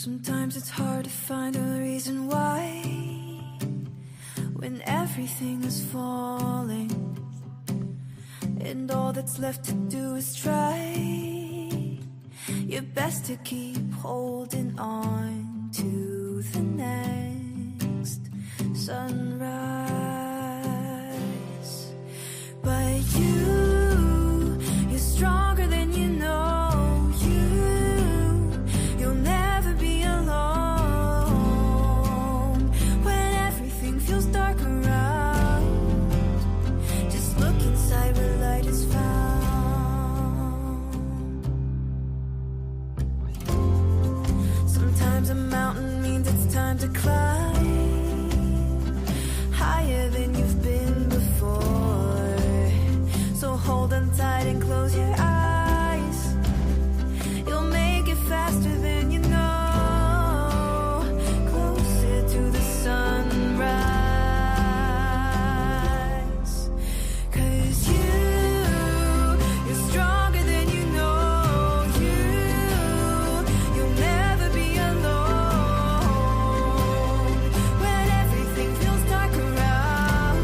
Sometimes it's hard to find a reason why, when everything is falling and all that's left to do is try your best to keep holding on to the next sunrise. But you're stronger than you know. You'll never be alone when everything feels dark around. Just look inside where light is found. Sometimes a mountain means it's time to climb higher than you've been before. So hold on tight and close your eyes. You'll make it faster than you know. Closer to the sunrise. 'Cause you're stronger than you know. You'll never be alone when everything feels dark around.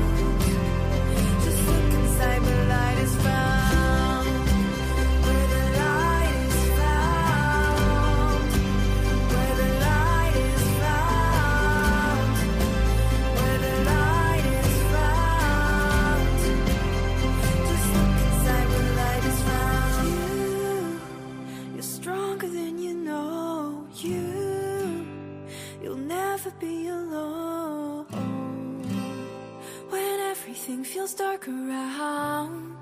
Just look inside where light is found. Where the light is found. Where the light is found. Where the light is found. Just look inside where light is found. You're stronger than you know. You'll never be alone when everything feels dark around.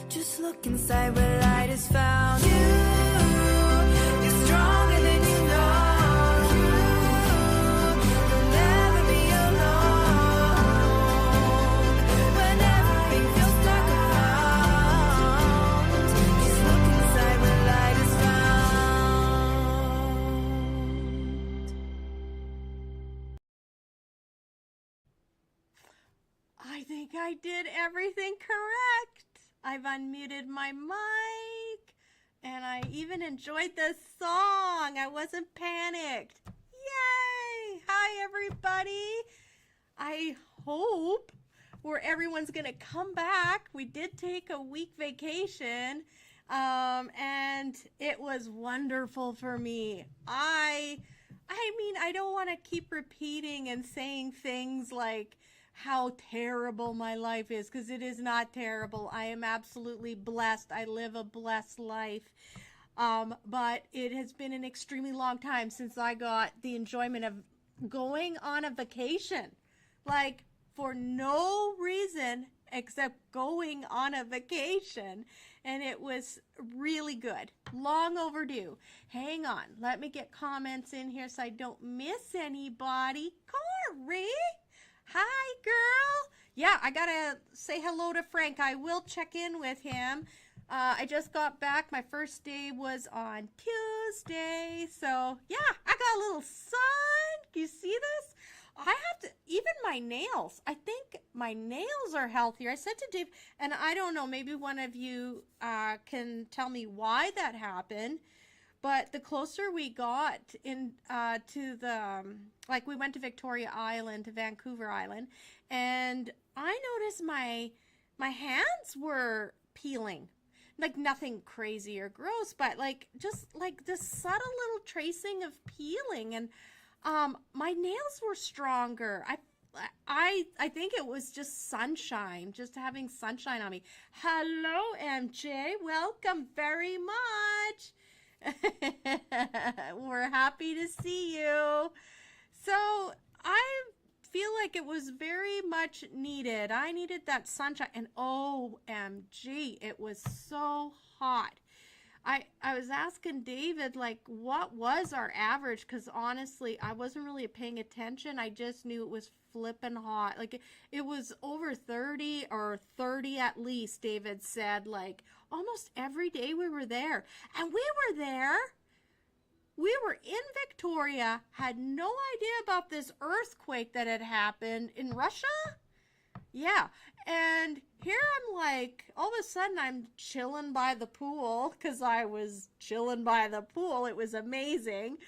Just look inside where light is found. You're stronger than you know. You'll never be alone when everything feels dark around. Just look inside where light is found. I think I did everything correct. I've unmuted my mic, and I even enjoyed the song. I wasn't panicked. Yay! Hi, everybody. I hope where everyone's going to come back. We did take a week vacation, and it was wonderful for me. I mean, I don't want to keep repeating and saying things like how terrible my life is, because it is not terrible. I am absolutely blessed. I live a blessed life. But it has been an extremely long time since I got the enjoyment of going on a vacation. Like, for no reason except going on a vacation. And it was really good. Long overdue. Hang on. Let me get comments in here so I don't miss anybody. Corey! Hi, girl. Yeah, I gotta say hello to Frank. I will check in with him. I just got back. My first day was on Tuesday. So, yeah, I got a little sun. Can you see this? I have to, even my nails. I think my nails are healthier. I said to Dave, and I don't know, maybe one of you can tell me why that happened. But the closer we got in to the, like we went to Victoria Island, to Vancouver Island, and I noticed my hands were peeling. Like nothing crazy or gross, but like just like this subtle little tracing of peeling, and my nails were stronger. I think it was just sunshine, just having sunshine on me. Hello, MJ. Welcome very much. We're happy to see you. So I feel like it was very much needed. I needed that sunshine, and OMG, it was so hot. I was asking David, like, what was our average? Because honestly, I wasn't really paying attention. I just knew it was flipping hot. Like, it was over 30 or 30 at least, David said. Like, almost every day we were there. And we were there. We were in Victoria, had no idea about this earthquake that had happened in Russia. Yeah, and here I'm like, all of a sudden I'm chilling by the pool, because I was chilling by the pool. It was amazing.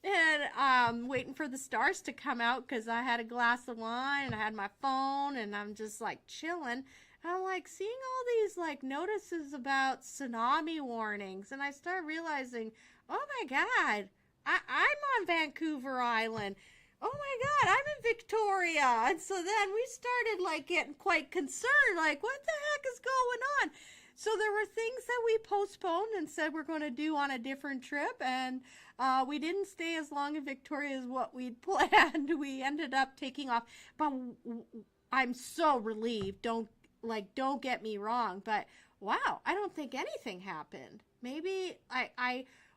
and waiting for the stars to come out because I had a glass of wine and I had my phone and I'm just like chilling. And I'm like seeing all these like notices about tsunami warnings, and I start realizing, oh my God, I'm on Vancouver Island. Oh my God, I'm in Victoria. And so then we started like getting quite concerned, like what the heck is going on? So there were things that we postponed and said we're going to do on a different trip, and we didn't stay as long in Victoria as what we'd planned. We ended up taking off, but I'm so relieved. Don't get me wrong, but wow, I don't think anything happened. Maybe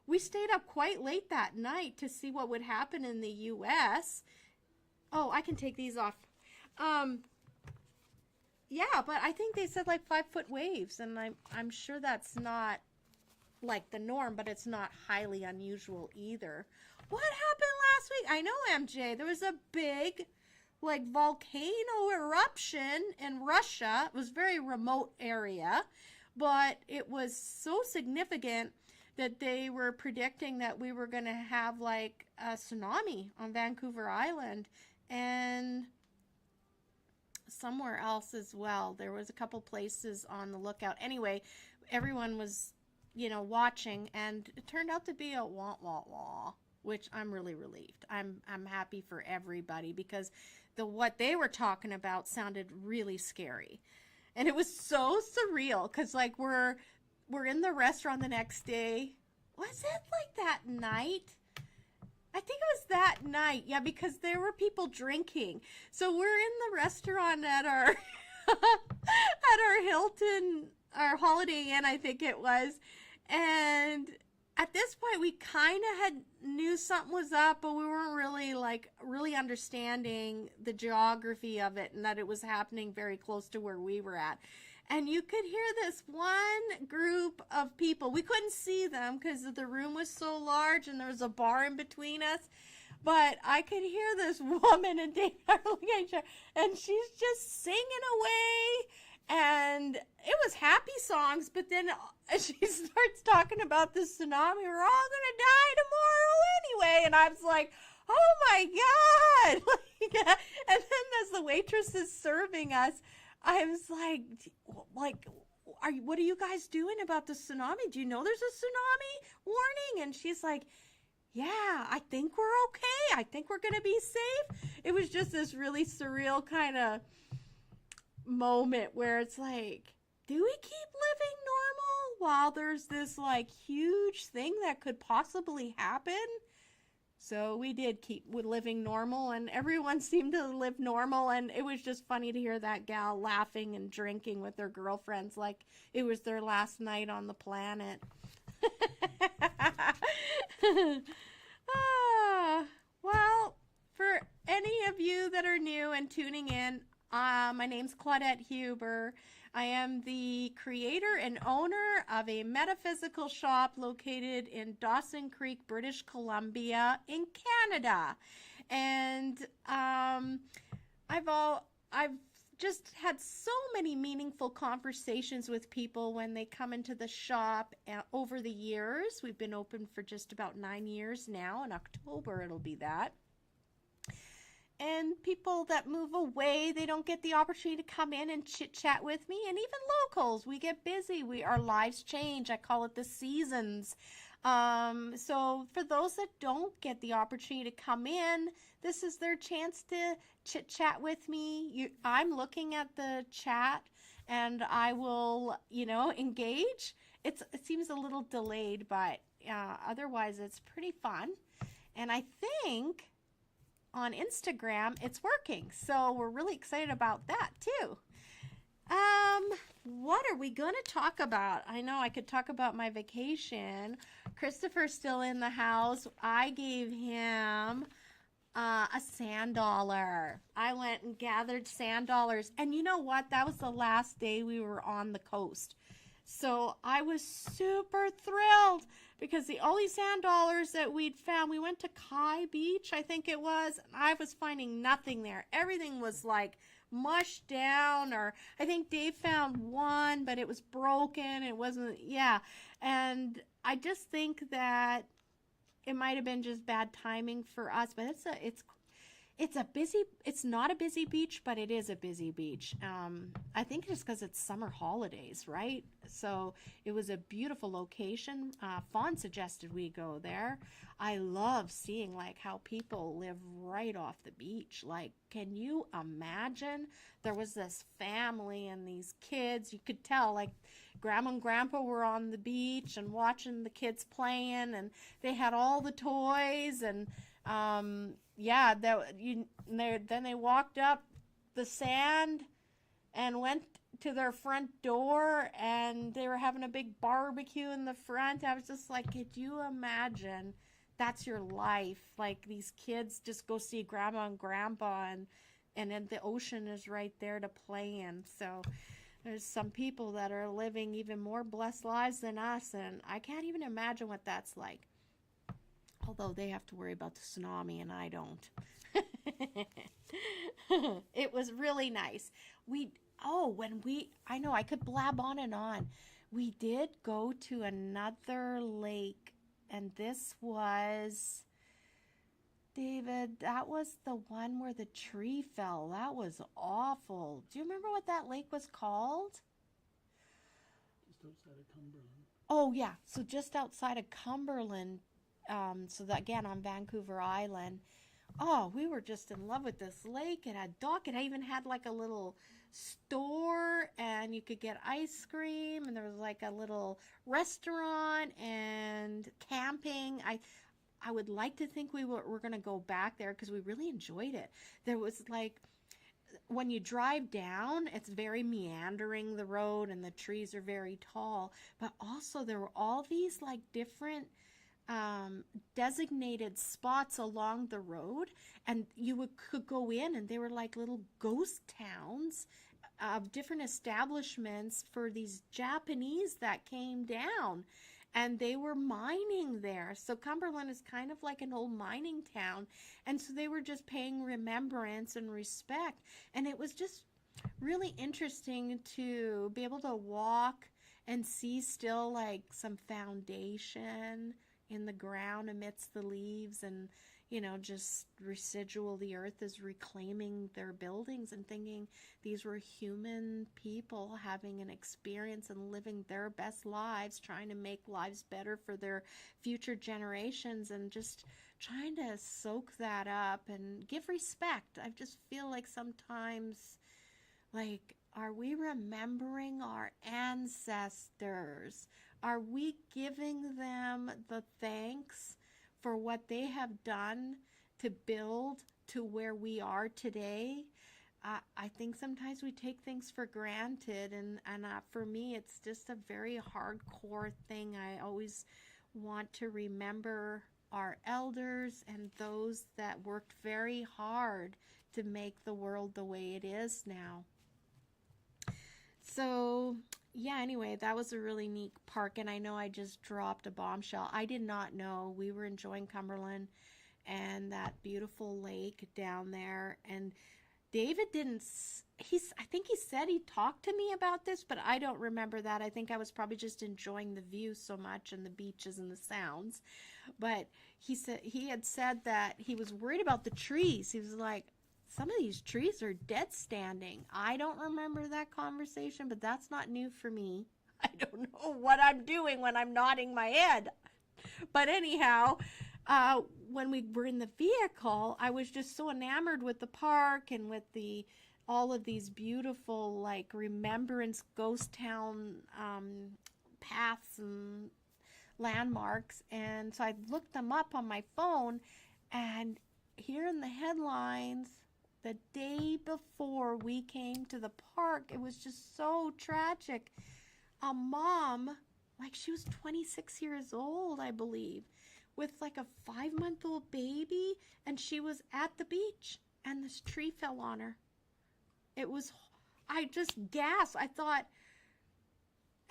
we stayed up quite late that night to see what would happen in the U.S. Oh, I can take these off. Yeah, but I think they said like 5-foot waves, and I'm sure that's not like the norm, but it's not highly unusual either. What happened last week? I know, MJ, there was a big like volcano eruption in Russia. It was a very remote area, but it was so significant that they were predicting that we were going to have like a tsunami on Vancouver Island and somewhere else as well. There was a couple places on the lookout. Anyway, everyone was, watching, and it turned out to be a wah, which I'm really relieved. I'm happy for everybody because what they were talking about sounded really scary. And it was so surreal because like we're in the restaurant the next day. Was it like that night? I think it was that night. Yeah, because there were people drinking. So we're in the restaurant at our at our Hilton, our Holiday Inn, I think it was. And at this point we kind of knew something was up, but we weren't really understanding the geography of it and that it was happening very close to where we were at. And you could hear this one group of people. We couldn't see them because the room was so large and there was a bar in between us. But I could hear this woman, and Dave and I were looking at each other, and she's just singing away. And it was happy songs, but then she starts talking about the tsunami. We're all going to die tomorrow anyway. And I was like, oh my God. And then as the waitress is serving us, I was like, what are you guys doing about the tsunami? Do you know there's a tsunami warning? And she's like, yeah, I think we're okay. I think we're going to be safe. It was just this really surreal kind of moment where it's like, do we keep living normal while there's this like huge thing that could possibly happen? So we did keep living normal, and everyone seemed to live normal, and it was just funny to hear that gal laughing and drinking with their girlfriends like it was their last night on the planet. Well, for any of you that are new and tuning in, my name's Claudette Huber. I am the creator and owner of a metaphysical shop located in Dawson Creek, British Columbia in Canada. And I've just had so many meaningful conversations with people when they come into the shop over the years. We've been open for just about 9 years now. In October, it'll be that. And people that move away, they don't get the opportunity to come in and chit-chat with me. And even locals, we get busy. Our lives change. I call it the seasons. So for those that don't get the opportunity to come in, this is their chance to chit-chat with me. I'm looking at the chat, and I will, engage. It seems a little delayed, but otherwise it's pretty fun. And I think on Instagram it's working, so we're really excited about that too. What are we going to talk about? I know I could talk about my vacation. Christopher's still in the house. I gave him a sand dollar. I went and gathered sand dollars, and you know what? That was the last day we were on the coast. So I was super thrilled because the only sand dollars that we'd found, we went to Kai Beach, I think it was, and I was finding nothing there. Everything was like mushed down, or I think Dave found one, but it was broken. It wasn't, yeah. And I just think that it might have been just bad timing for us, but it's not a busy beach, but it is a busy beach. I think just because it's summer holidays, right? So it was a beautiful location. Fawn suggested we go there. I love seeing like how people live right off the beach. Like, can you imagine? There was this family and these kids. You could tell like grandma and grandpa were on the beach and watching the kids playing, and they had all the toys, and yeah, then they walked up the sand and went to their front door, and they were having a big barbecue in the front. I was just like, could you imagine? That's your life. Like, these kids just go see grandma and grandpa, and then the ocean is right there to play in. So there's some people that are living even more blessed lives than us, and I can't even imagine what that's like. Although they have to worry about the tsunami and I don't. It was really nice. I know I could blab on and on. We did go to another lake, and this was, David, that was the one where the tree fell. That was awful. Do you remember what that lake was called? Just outside of Cumberland. Oh, yeah. So just outside of Cumberland. So that, again, on Vancouver Island. Oh, we were just in love with this lake. It had dock. It even had like a little store, and you could get ice cream, and there was like a little restaurant and camping. I would like to think we're going to go back there because we really enjoyed it. There was like, when you drive down, it's very meandering, the road, and the trees are very tall. But also there were all these like different designated spots along the road, and you could go in, and they were like little ghost towns of different establishments for these Japanese that came down, and they were mining there. So Cumberland is kind of like an old mining town, and so they were just paying remembrance and respect, and it was just really interesting to be able to walk and see still like some foundation in the ground amidst the leaves, and just residual, the earth is reclaiming their buildings, and thinking these were human people having an experience and living their best lives, trying to make lives better for their future generations, and just trying to soak that up and give respect. I just feel like sometimes, like, are we remembering our ancestors? Are we giving them the thanks for what they have done to build to where we are today? I think sometimes we take things for granted, and for me, it's just a very hardcore thing. I always want to remember our elders and those that worked very hard to make the world the way it is now. So yeah, anyway, that was a really neat park, and I know I just dropped a bombshell. I did not know we were enjoying Cumberland and that beautiful lake down there, and David I think he said he talked to me about this, but I don't remember that. I think I was probably just enjoying the view so much, and the beaches and the sounds. But he had said that he was worried about the trees. He was like, some of these trees are dead standing. I don't remember that conversation, but that's not new for me. I don't know what I'm doing when I'm nodding my head. But anyhow, when we were in the vehicle, I was just so enamored with the park and with all of these beautiful, like, remembrance ghost town paths and landmarks. And so I looked them up on my phone, and here in the headlines, the day before we came to the park, it was just so tragic. A mom, like, she was 26 years old, I believe, with like a 5-month-old baby, and she was at the beach, and this tree fell on her. I just gasped. I thought,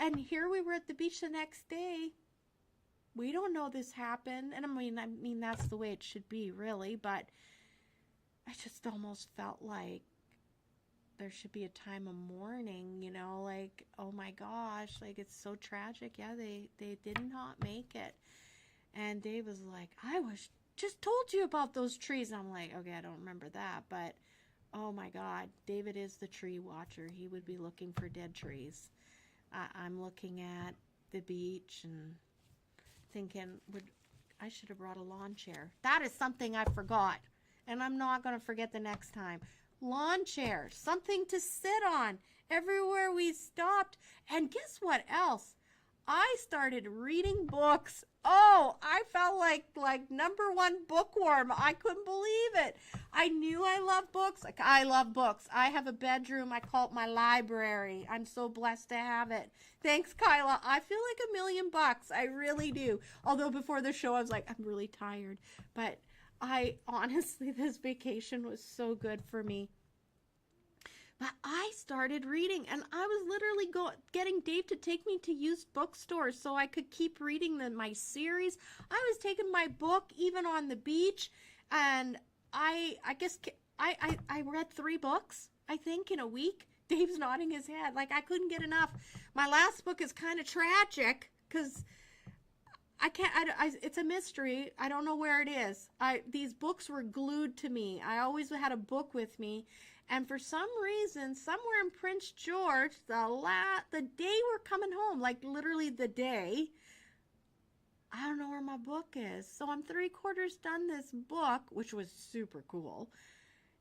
and here we were at the beach the next day. We don't know this happened. And I mean that's the way it should be, really, but I just almost felt like there should be a time of mourning, like, oh my gosh, like, it's so tragic. Yeah, they did not make it. And Dave was like, just told you about those trees. And I'm like, okay, I don't remember that, but oh my God, David is the tree watcher. He would be looking for dead trees. I'm looking at the beach and thinking, I should have brought a lawn chair. That is something I forgot, and I'm not going to forget the next time. Lawn chairs, something to sit on everywhere we stopped. And guess what else? I started reading books. Oh, I felt like #1 bookworm. I couldn't believe it. I knew I loved books. Like, I love books. I have a bedroom. I call it my library. I'm so blessed to have it. Thanks, Kyla. I feel like $1,000,000. I really do. Although before the show, I was like, I'm really tired. But I honestly, this vacation was so good for me. But I started reading, and I was literally getting Dave to take me to used bookstores so I could keep reading my series. I was taking my book even on the beach, and I guess I read 3 books, I think, in a week. Dave's nodding his head like I couldn't get enough. My last book is kind of tragic because it's a mystery. I don't know where it is. These books were glued to me. I always had a book with me. And for some reason, somewhere in Prince George, the day we're coming home, like literally the day, I don't know where my book is. So I'm 3/4 done this book, which was super cool.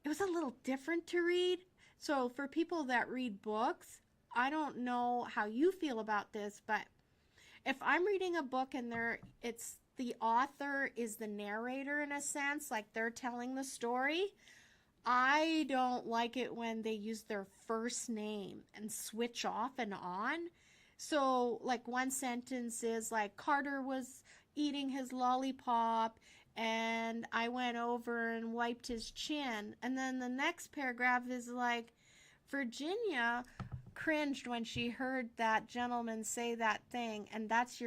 It was a little different to read. So for people that read books, I don't know how you feel about this, but if I'm reading a book and it's the author is the narrator in a sense, like they're telling the story, I don't like it when they use their first name and switch off and on. So like one sentence is like, Carter was eating his lollipop and I went over and wiped his chin. And then the next paragraph is like, Virginia cringed when she heard that gentleman say that thing. And that's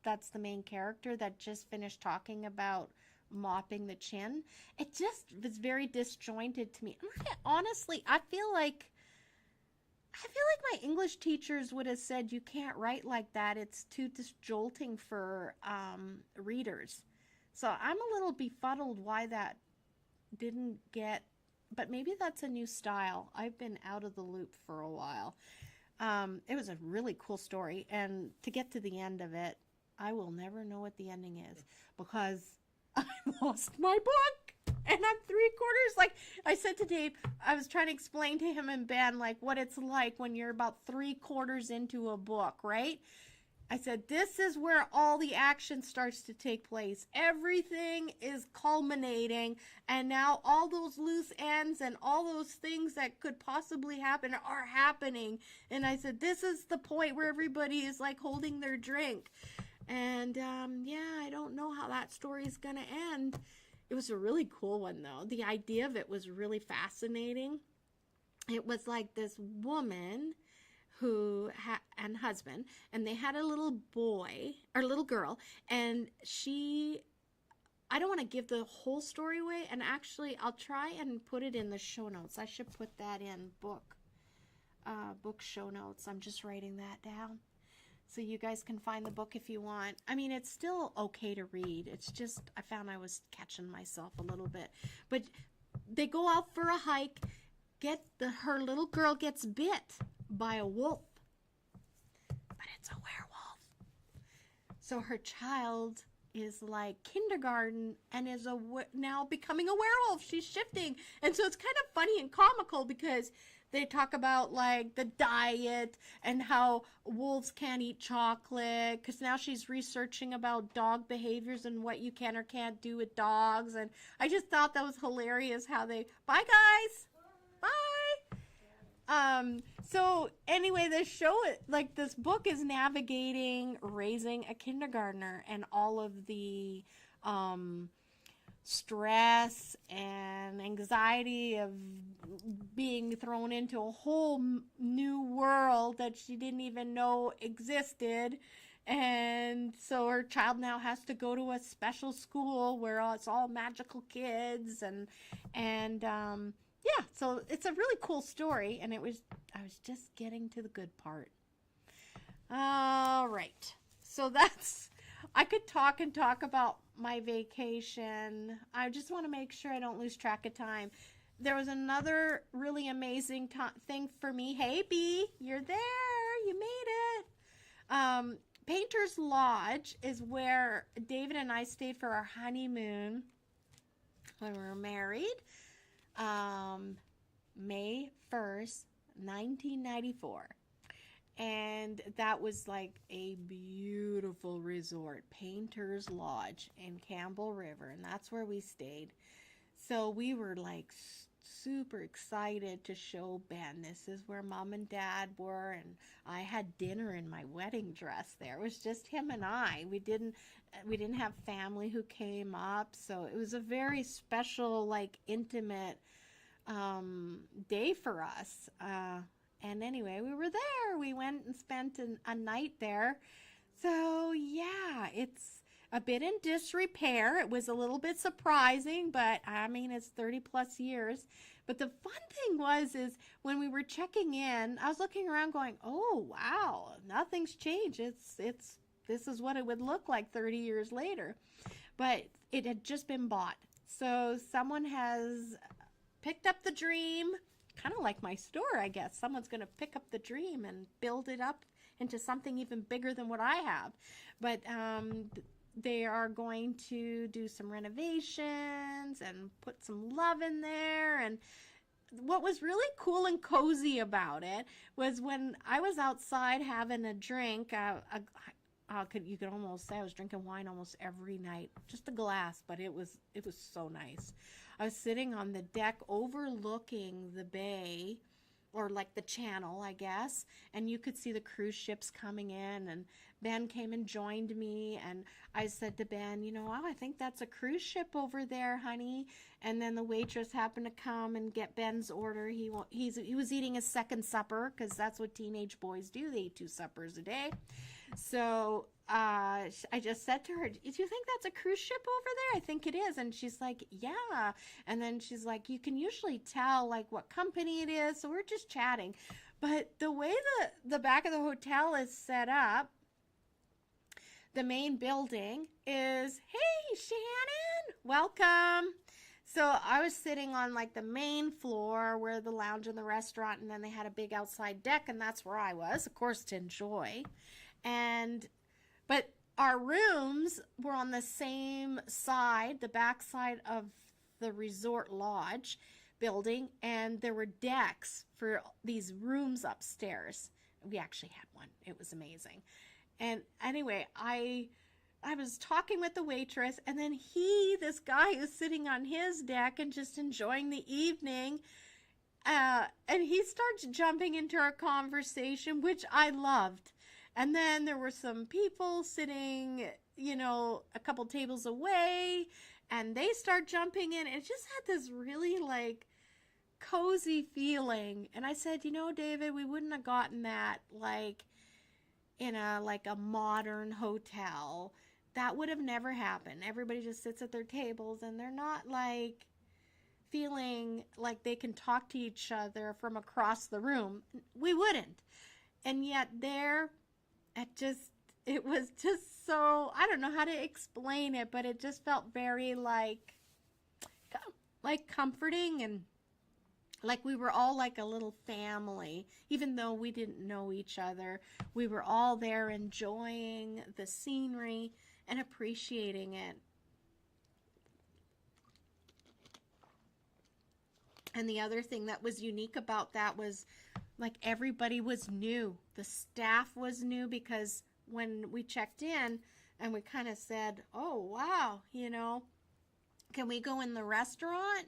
that's the main character that just finished talking about mopping the chin. It just was very disjointed to me. Honestly, I feel like my English teachers would have said you can't write like that. It's too disjolting for readers. So I'm a little befuddled why that didn't get, but maybe that's a new style. I've been out of the loop for a while. It was a really cool story, and to get to the end of it, I will never know what the ending is because I lost my book, and I'm 3/4. Like I said to Dave, I was trying to explain to him and Ben like what it's like when you're about 3/4 into a book, right? I said, this is where all the action starts to take place. Everything is culminating, and now all those loose ends and all those things that could possibly happen are happening. And I said, this is the point where everybody is like holding their drink. And yeah, I don't know how that story is going to end. It was a really cool one, though. The idea of it was really fascinating. It was like this woman and husband, and they had a little boy or little girl, and I don't want to give the whole story away, and actually I'll try and put it in the show notes. I should put that in book show notes. I'm just writing that down. So you guys can find the book if you want. I mean, it's still okay to read. It's just, I found I was catching myself a little bit. But they go out for a hike. Her little girl gets bit by a wolf. But it's a werewolf. So her child is like kindergarten and is now becoming a werewolf. She's shifting. And so it's kind of funny and comical because they talk about like the diet and how wolves can't eat chocolate because now she's researching about dog behaviors and what you can or can't do with dogs. And I just thought that was hilarious how bye guys, bye. So anyway, this book is navigating raising a kindergartner and all of the stress and anxiety of being thrown into a whole new world that she didn't even know existed. And so her child now has to go to a special school where it's all magical kids and yeah, so it's a really cool story, and I was just getting to the good part. All right. So that's I could talk and talk about my vacation. I just want to make sure I don't lose track of time. There was another really amazing thing for me. Hey, B, you're there. You made it. Painter's Lodge is where David and I stayed for our honeymoon when we were married. May 1st, 1994. And that was like a beautiful resort, Painter's Lodge in Campbell River. And that's where we stayed. So we were like super excited to show Ben. This is where Mom and Dad were. And I had dinner in my wedding dress there. It was just him and I. We didn't have family who came up. So it was a very special, like intimate day for us. And anyway, we were there. We went and spent a night there. So yeah, it's a bit in disrepair. It was a little bit surprising, but I mean, it's 30 plus years. But the fun thing is when we were checking in, I was looking around going, oh, wow, nothing's changed. This is what it would look like 30 years later. But it had just been bought. So someone has picked up the dream, kind of like my store, I guess. Someone's going to pick up the dream and build it up into something even bigger than what I have. But they are going to do some renovations and put some love in there. And what was really cool and cozy about it was when I was outside having a drink, you could almost say I was drinking wine almost every night, just a glass, but it was so nice. I was sitting on the deck overlooking the bay, or like the channel, I guess, and you could see the cruise ships coming in, and Ben came and joined me, and I said to Ben, I think that's a cruise ship over there, honey. And then the waitress happened to come and get Ben's order. He was eating his second supper, because that's what teenage boys do. They eat 2 suppers a day. So I just said to her, do you think that's a cruise ship over there? I think it is. And she's like, yeah. And then she's like, you can usually tell like what company it is. So we're just chatting. But the way the back of the hotel is set up, the main building is, hey, Shannon, welcome. So I was sitting on like the main floor where the lounge and the restaurant, and then they had a big outside deck, and that's where I was, of course, to enjoy. But our rooms were on the same side, the back side of the resort lodge building, and there were decks for these rooms upstairs. We actually had one. It was amazing. And anyway, I was talking with the waitress, and then this guy is sitting on his deck and just enjoying the evening. And he starts jumping into our conversation, which I loved. And then there were some people sitting, a couple tables away, and they start jumping in. It just had this really like cozy feeling. And I said, David, we wouldn't have gotten that like in a modern hotel. That would have never happened. Everybody just sits at their tables, and they're not like feeling like they can talk to each other from across the room. We wouldn't. And yet there, it was just so, I don't know how to explain it, but it just felt very like comforting, and like we were all like a little family. Even though we didn't know each other, we were all there enjoying the scenery and appreciating it. And the other thing that was unique about that was like everybody was new. The staff was new, because when we checked in and we kind of said, oh, wow, can we go in the restaurant?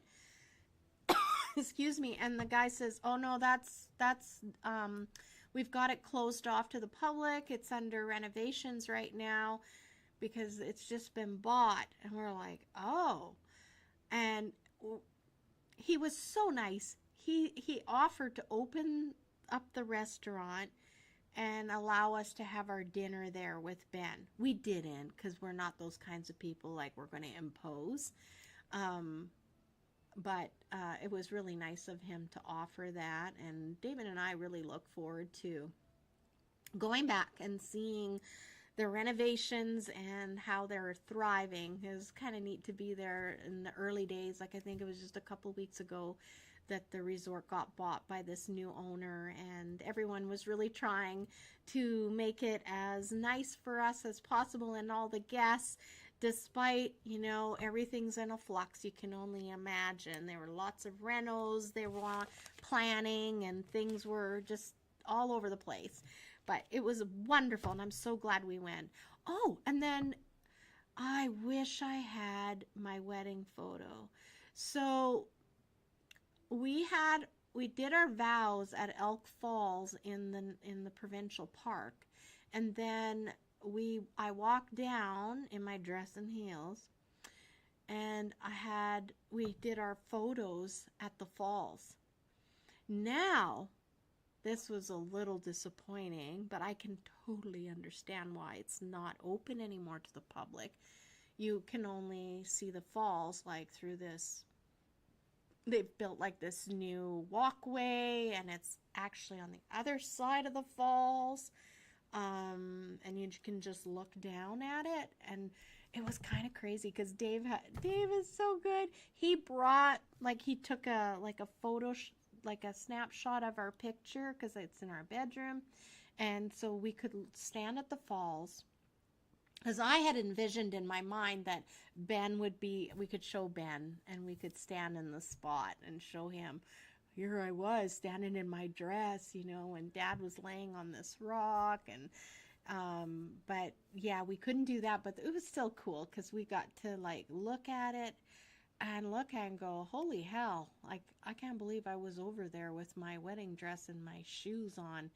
Excuse me. And the guy says, oh, no, that's we've got it closed off to the public. It's under renovations right now because it's just been bought. And we're like, oh. And he was so nice. He offered to open up the restaurant and allow us to have our dinner there with Ben. We didn't, because we're not those kinds of people like we're going to impose. But it was really nice of him to offer that. And David and I really look forward to going back and seeing the renovations and how they're thriving. It was kind of neat to be there in the early days. Like I think it was just a couple weeks ago that the resort got bought by this new owner, and everyone was really trying to make it as nice for us as possible and all the guests, despite, you know, everything's in a flux. You can only imagine. There were lots of renos, they were planning, and things were just all over the place. But it was wonderful, and I'm so glad we went. Oh, and then I wish I had my wedding photo. So we did our vows at Elk Falls in the provincial park, and then I walked down in my dress and heels, and we did our photos at the falls. Now, this was a little disappointing, but I can totally understand why it's not open anymore to the public. You can only see the falls like through this. They've built like this new walkway, and it's actually on the other side of the falls. And you can just look down at it, and it was kind of crazy because Dave is so good. He took a photo, like a snapshot of our picture because it's in our bedroom, and so we could stand at the falls. Because I had envisioned in my mind that we could show Ben, and we could stand in the spot and show him. Here I was standing in my dress, you know, and Dad was laying on this rock, and but yeah, we couldn't do that, but it was still cool because we got to like look at it and go, holy hell, like I can't believe I was over there with my wedding dress and my shoes on.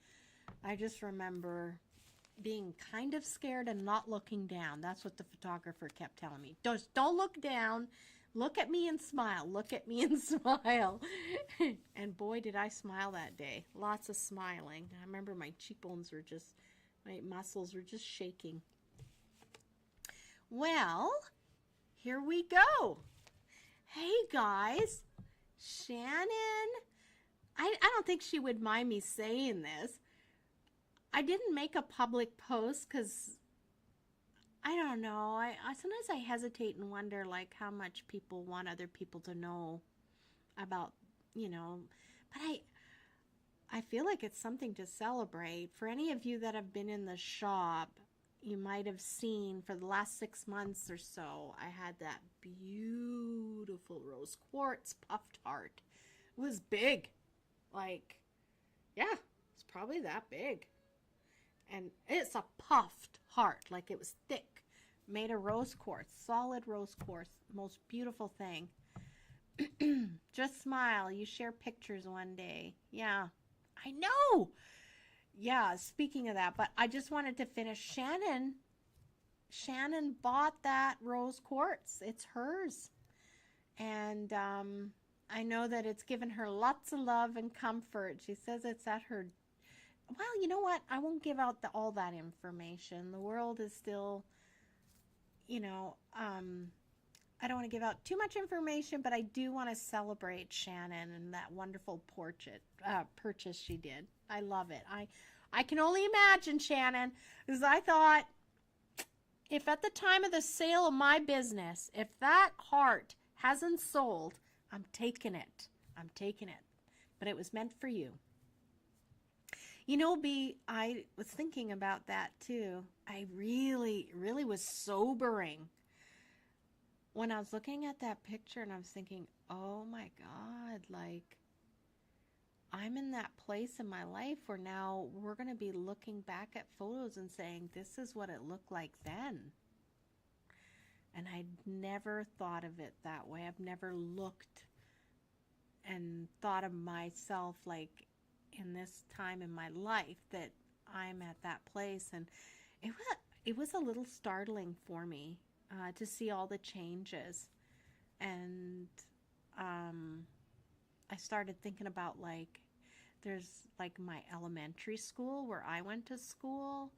I just remember being kind of scared and not looking down. That's what the photographer kept telling me. Don't look down. Look at me and smile. Look at me and smile. And boy, did I smile that day. Lots of smiling. I remember my my muscles were just shaking. Well, here we go. Hey guys, Shannon. I don't think she would mind me saying this. I didn't make a public post because I don't know. I sometimes I hesitate and wonder like how much people want other people to know about, you know, but I feel like it's something to celebrate. For any of you that have been in the shop, you might have seen for the last 6 months or so, I had that beautiful rose quartz puffed heart. It was big. Like, yeah, it's probably that big. And it's a puffed heart, like it was thick, made of rose quartz, solid rose quartz, most beautiful thing. Just smile. You share pictures one day. Yeah, I know. Yeah, speaking of that, but I just wanted to finish. Shannon bought that rose quartz. It's hers. And I know that it's given her lots of love and comfort. She says it's at her. Well, you know what? I won't give out all that information. The world is still, you know, I don't want to give out too much information, but I do want to celebrate Shannon and that wonderful purchase she did. I love it. I can only imagine, Shannon, because I thought if at the time of the sale of my business, if that heart hasn't sold, I'm taking it. I'm taking it. But it was meant for you. You know, I was thinking about that too. I really, really was sobering when I was looking at that picture, and I was thinking, oh my God, like I'm in that place in my life where now we're going to be looking back at photos and saying, this is what it looked like then. And I'd never thought of it that way. I've never looked and thought of myself like in this time in my life that I'm at that place. And it was a little startling for me to see all the changes. And I started thinking about like there's like my elementary school where I went to school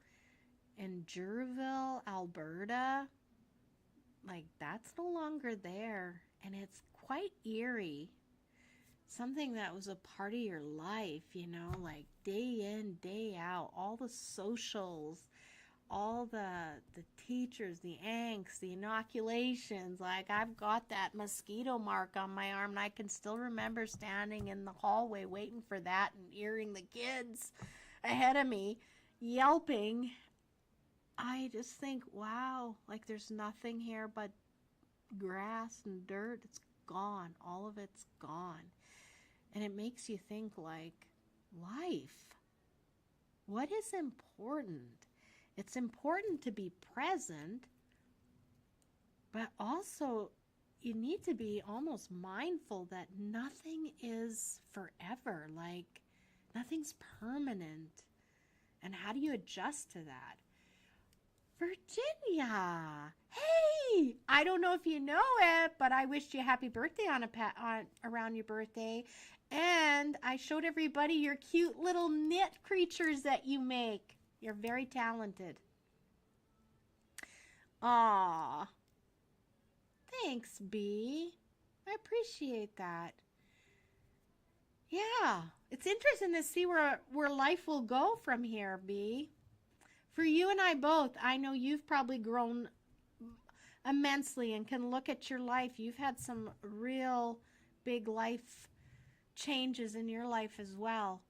in Jurville, Alberta. Like that's no longer there, and it's quite eerie. Something that was a part of your life, you know, like day in, day out, all the socials, all the teachers, the angst, the inoculations. Like, I've got that mosquito mark on my arm, and I can still remember standing in the hallway waiting for that and hearing the kids ahead of me yelping. I just think, wow, like there's nothing here but grass and dirt. It's gone. All of it's gone. And it makes you think, like, life. What is important? It's important to be present, but also you need to be almost mindful that nothing is forever. Like, nothing's permanent. And how do you adjust to that? Virginia, hey! I don't know if you know it, but I wished you a happy birthday on around your birthday. And I showed everybody your cute little knit creatures that you make. You're very talented. Aw. Thanks, Bee. I appreciate that. Yeah, it's interesting to see where life will go from here, Bee. For you and I both, I know you've probably grown immensely and can look at your life. You've had some real big life changes in your life as well.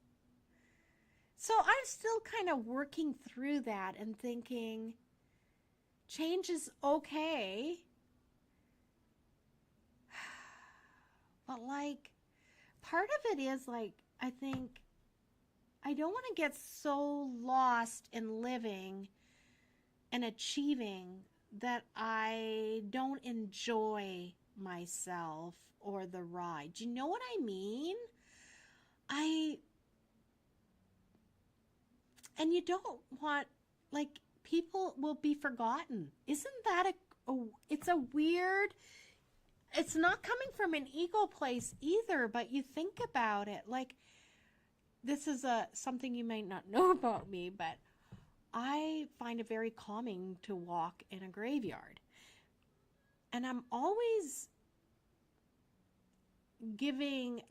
So I'm still kind of working through that and thinking change is okay. But like, part of it is like, I think I don't want to get so lost in living and achieving that I don't enjoy myself or the ride. Do you know what I mean? And you don't want, like, people will be forgotten. Isn't that it's a weird, it's not coming from an ego place either, but you think about it, like, this is something you might not know about me, but I find it very calming to walk in a graveyard. And I'm always reading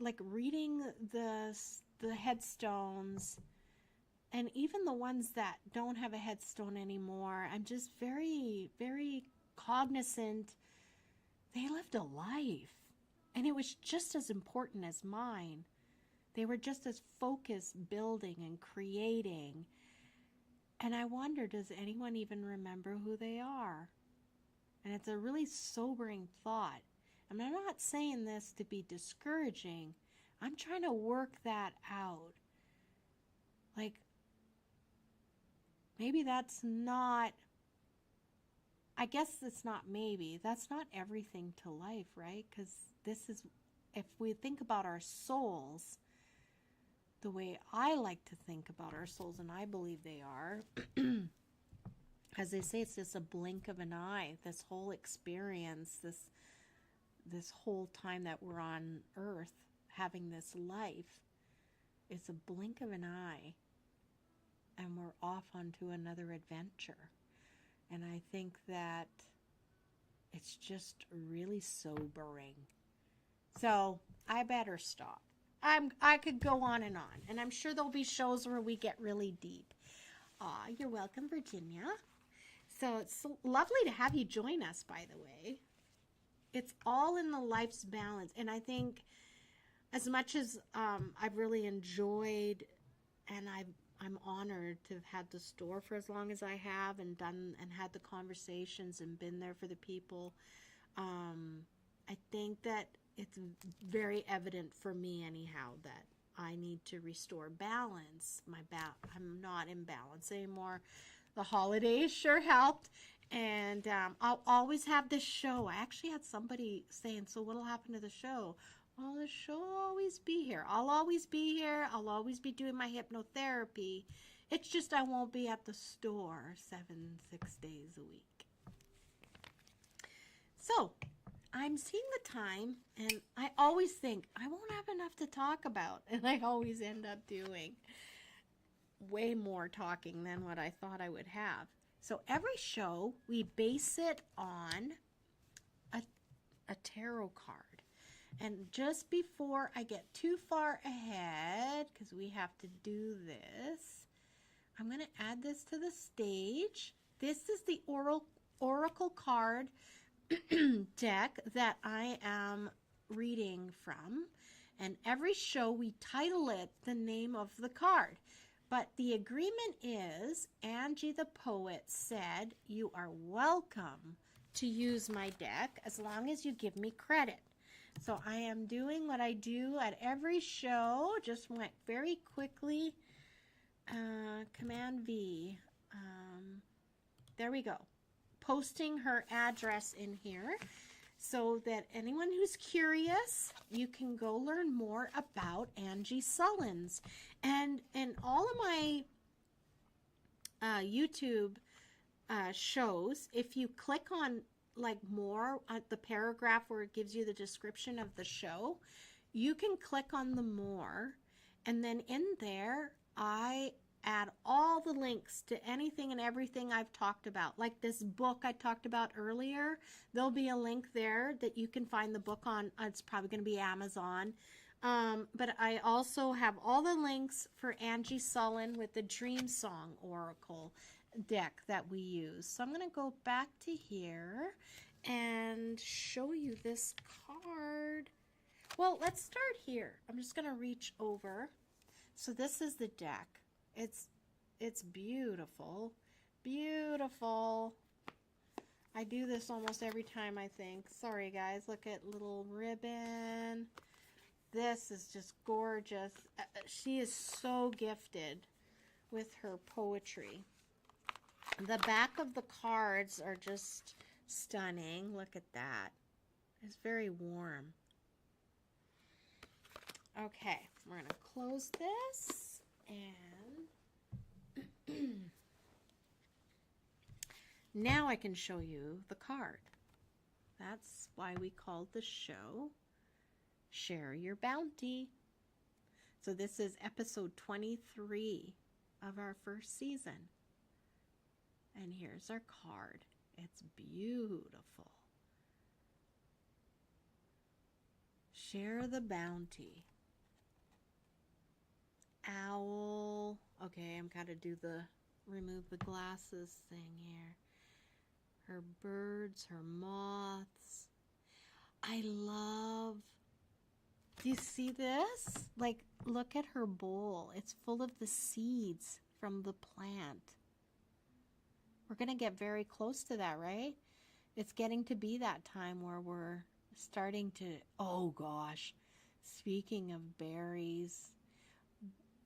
the headstones, and even the ones that don't have a headstone anymore. I'm just very, very cognizant. They lived a life, and it was just as important as mine. They were just as focused, building and creating. And I wonder, does anyone even remember who they are? And it's a really sobering thought. And I'm not saying this to be discouraging. I'm trying to work that out. Like, maybe that's not, I guess it's not maybe, that's not everything to life, right? Because this is, if we think about our souls, the way I like to think about our souls, and I believe they are, as they say, it's just a blink of an eye. This whole experience, this whole time that we're on earth having this life, it's a blink of an eye, and we're off onto another adventure. And I think that it's just really sobering. So I better stop. I could go on, and I'm sure there'll be shows where we get really deep. Aw, you're welcome, Virginia. So it's so lovely to have you join us, by the way. It's all in the life's balance, and I think as much as I've really enjoyed, and I'm honored to have had the store for as long as I have, and done and had the conversations and been there for the people. I think that it's very evident for me anyhow that I need to restore balance. I'm not in balance anymore. The holidays sure helped. And I'll always have this show. I actually had somebody saying, so what'll happen to the show? Well, the show will always be here. I'll always be here. I'll always be doing my hypnotherapy. It's just I won't be at the store 6 days a week. So I'm seeing the time, and I always think I won't have enough to talk about, and I always end up doing way more talking than what I thought I would have. So every show, we base it on a tarot card. And just before I get too far ahead, because we have to do this, I'm going to add this to the stage. This is the oracle card deck that I am reading from. And every show we title it the name of the card. But the agreement is, Angie the poet said, you are welcome to use my deck as long as you give me credit. So I am doing what I do at every show. Just went very quickly. Command V. There we go. Posting her address in here so that anyone who's curious, you can go learn more about ANGI SULLINS. And in all of my YouTube shows, if you click on like more at the paragraph where it gives you the description of the show, you can click on the more, and then in there I add all the links to anything and everything I've talked about. Like this book I talked about earlier, there'll be a link there that you can find the book on. It's probably going to be Amazon. But I also have all the links for ANGI SULLINS with the Dream Song Oracle deck that we use. So I'm going to go back to here and show you this card. Well, let's start here. I'm just going to reach over. So this is the deck. It's beautiful. Beautiful. I do this almost every time, I think. Sorry, guys. Look at little ribbon. This is just gorgeous. She is so gifted with her poetry. The back of the cards are just stunning. Look at that. It's very warm. Okay, we're going to close this and now I can show you the card. That's why we called the show Share Your Bounty. So this is episode 23 of our first season. And here's our card. It's beautiful. Share the bounty. Owl. Okay, I'm gotta do the remove the glasses thing here. Her birds, her moths. I love. Do you see this? Like, look at her bowl. It's full of the seeds from the plant. We're going to get very close to that, right? It's getting to be that time where we're starting to, oh gosh, speaking of berries,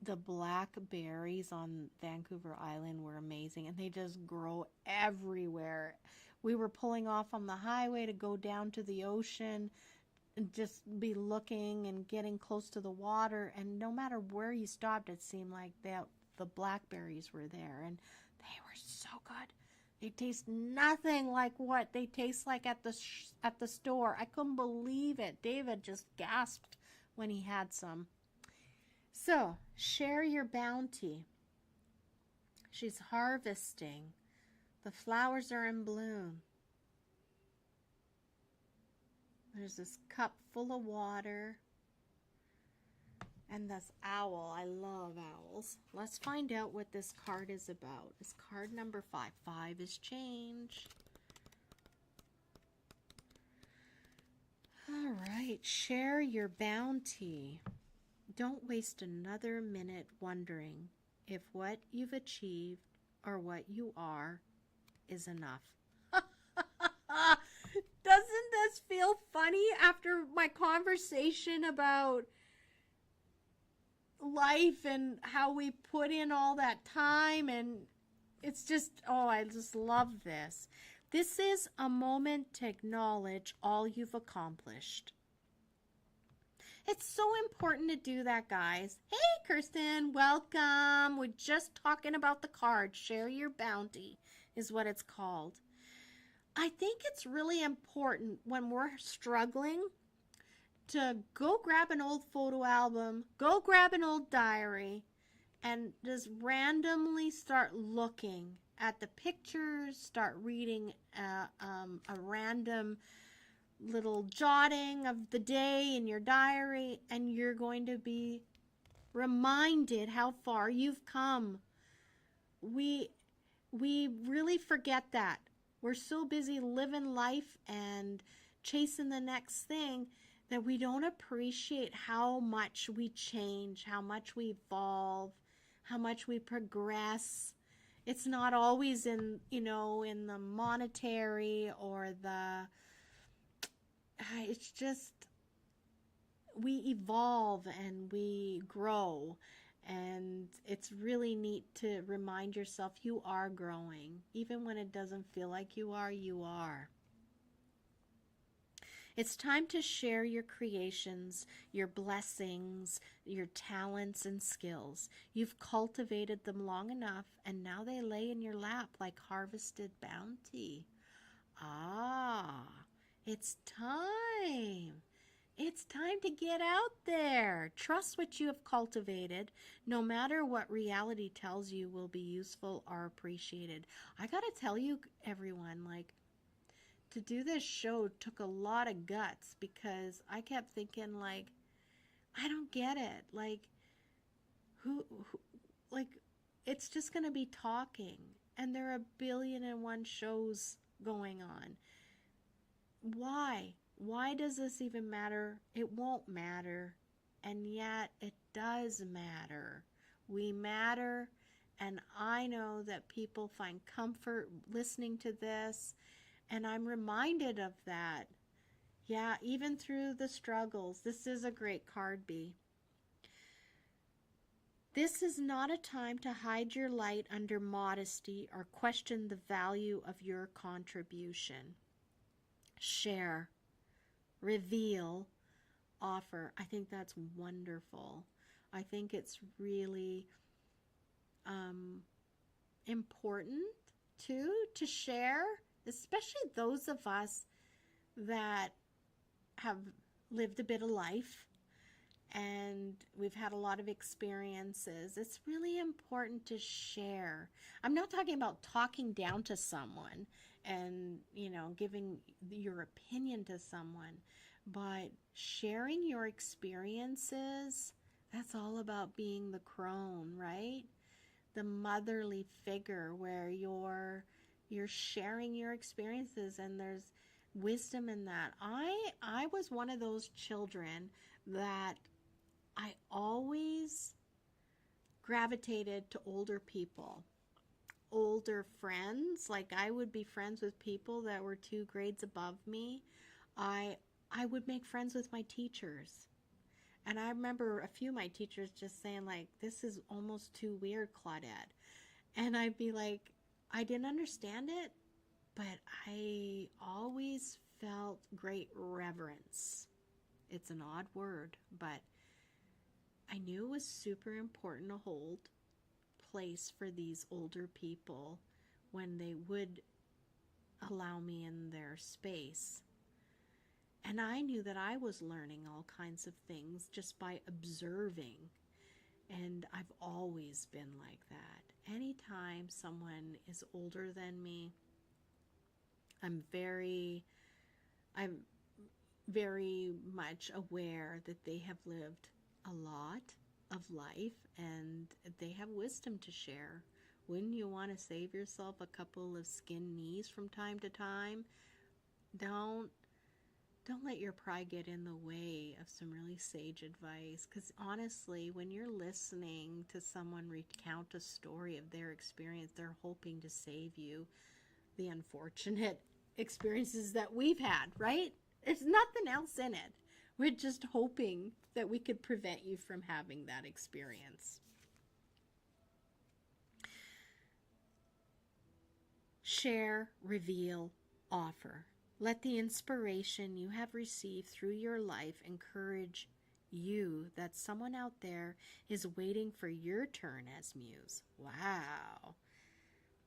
the blackberries on Vancouver Island were amazing, and they just grow everywhere. We were pulling off on the highway to go down to the ocean and just be looking and getting close to the water, and no matter where you stopped, it seemed like the blackberries were there, and they were so good. They taste nothing like what they taste like at the store. I couldn't believe it. David just gasped when he had some. So, share your bounty. She's harvesting. The flowers are in bloom. There's this cup full of water. And this owl. I love owls. Let's find out what this card is about. It's card number 5. 5 is change. All right. Share your bounty. Don't waste another minute wondering if what you've achieved or what you are is enough. Doesn't this feel funny after my conversation about life and how we put in all that time? And it's just, oh, I just love this. This is a moment to acknowledge all you've accomplished. It's so important to do that, guys. Hey, Kirsten, welcome. We're just talking about the card. Share your bounty is what it's called. I think it's really important when we're struggling to go grab an old photo album, go grab an old diary, and just randomly start looking at the pictures, start reading a random little jotting of the day in your diary, and you're going to be reminded how far you've come. we really forget that. We're so busy living life and chasing the next thing that we don't appreciate how much we change, how much we evolve, how much we progress. It's not always in, in the monetary or it's just, we evolve and we grow. And it's really neat to remind yourself you are growing. Even when it doesn't feel like you are, you are. It's time to share your creations, your blessings, your talents and skills. You've cultivated them long enough, and now they lay in your lap like harvested bounty. Ah, it's time. It's time to get out there. Trust what you have cultivated, no matter what reality tells you will be useful or appreciated. I gotta tell you, everyone, to do this show took a lot of guts, because I kept thinking, I don't get it. Who it's just gonna be talking, and there are 1,000,000,001 shows going on. Why? Why does this even matter? It won't matter. And yet it does matter. We matter. And I know that people find comfort listening to this. And I'm reminded of that. Yeah, even through the struggles. This is a great card, B. This is not a time to hide your light under modesty or question the value of your contribution. Share. Reveal, offer. I think that's wonderful. I think it's really important too to share, especially those of us that have lived a bit of life and we've had a lot of experiences. It's really important to share. I'm not talking about talking down to someone and, giving your opinion to someone, but sharing your experiences. That's all about being the crone, right? The motherly figure where you're sharing your experiences, and there's wisdom in that. I was one of those children that I always gravitated to older people. Older friends. I would be friends with people that were 2 grades above me. I would make friends with my teachers. And I remember a few of my teachers just saying, this is almost too weird, Claudette. And I'd be like, I didn't understand it, but I always felt great reverence. It's an odd word, but I knew it was super important to hold place for these older people when they would allow me in their space. And I knew that I was learning all kinds of things just by observing. And I've always been like that. Anytime someone is older than me, I'm very much aware that they have lived a lot of life and they have wisdom to share. Wouldn't you want to save yourself a couple of skin knees from time to time? Don't let your pride get in the way of some really sage advice, because honestly, when you're listening to someone recount a story of their experience, they're hoping to save you the unfortunate experiences that we've had, right? There's nothing else in it. We're just hoping that we could prevent you from having that experience. Share, reveal, offer. Let the inspiration you have received through your life encourage you that someone out there is waiting for your turn as muse. Wow.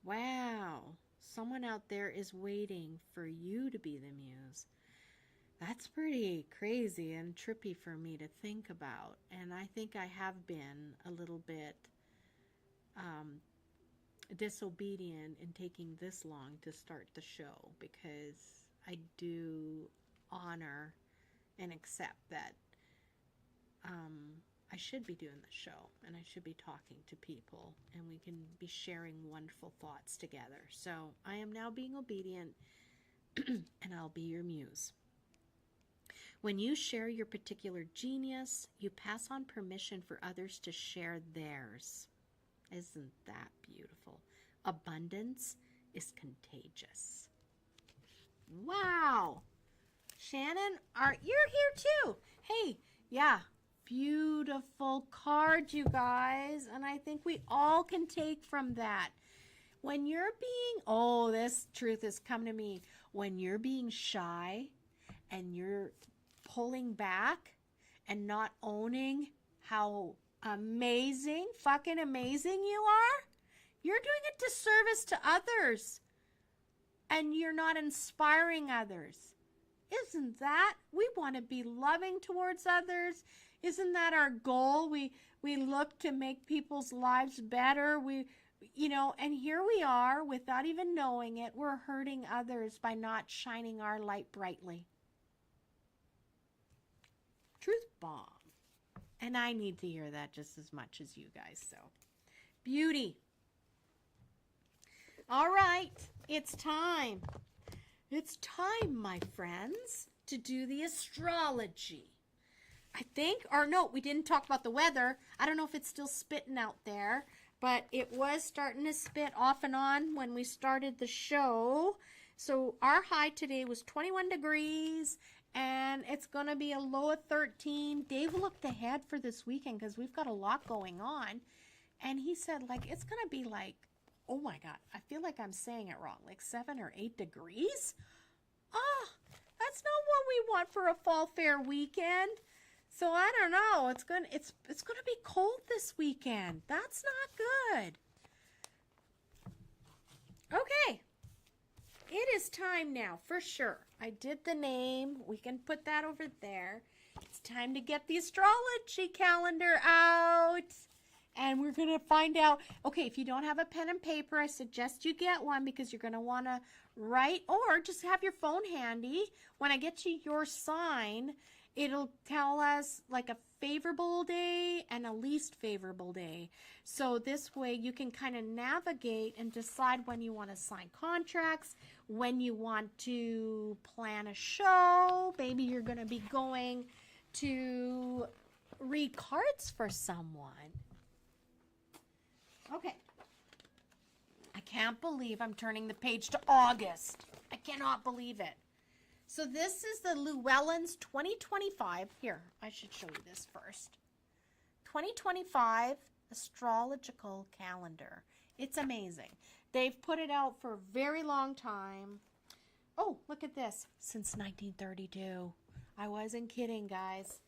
Wow. Someone out there is waiting for you to be the muse. That's pretty crazy and trippy for me to think about. And I think I have been a little bit disobedient in taking this long to start the show, because I do honor and accept that I should be doing the show, and I should be talking to people, and we can be sharing wonderful thoughts together. So I am now being obedient, and I'll be your muse. When you share your particular genius, you pass on permission for others to share theirs. Isn't that beautiful? Abundance is contagious. Wow! Shannon, you're here too. Hey, yeah, beautiful card, you guys. And I think we all can take from that. When you're being, this truth is coming to me. When you're being shy and you're pulling back and not owning how fucking amazing you are, you're doing a disservice to others. And you're not inspiring others. Isn't that? We want to be loving towards others. Isn't that our goal? We look to make people's lives better. And here we are, without even knowing it, we're hurting others by not shining our light brightly. Truth bomb. And I need to hear that just as much as you guys. So, beauty. All right, it's time. It's time, my friends, to do the astrology. I think, or no, we didn't talk about the weather. I don't know if it's still spitting out there, but it was starting to spit off and on when we started the show. So our high today was 21 degrees, and it's going to be a low of 13. Dave looked ahead for this weekend because we've got a lot going on, and he said, it's going to be oh my God, I feel like I'm saying it wrong, 7 or 8 degrees? That's not what we want for a fall fair weekend. So I don't know. It's gonna be cold this weekend. That's not good. Okay. It is time now, for sure. I did the name. We can put that over there. It's time to get the astrology calendar out. And we're going to find out, okay, if you don't have a pen and paper, I suggest you get one because you're going to want to write, or just have your phone handy. When I get to your sign, it'll tell us a favorable day and a least favorable day. So this way you can kind of navigate and decide when you want to sign contracts, when you want to plan a show. Maybe you're going to be going to read cards for someone. Okay. I can't believe I'm turning the page to August. I cannot believe it. So this is the Llewellyn's 2025. Here, I should show you this first. 2025 astrological calendar. It's amazing. They've put it out for a very long time. Oh, look at this. Since 1932. I wasn't kidding, guys.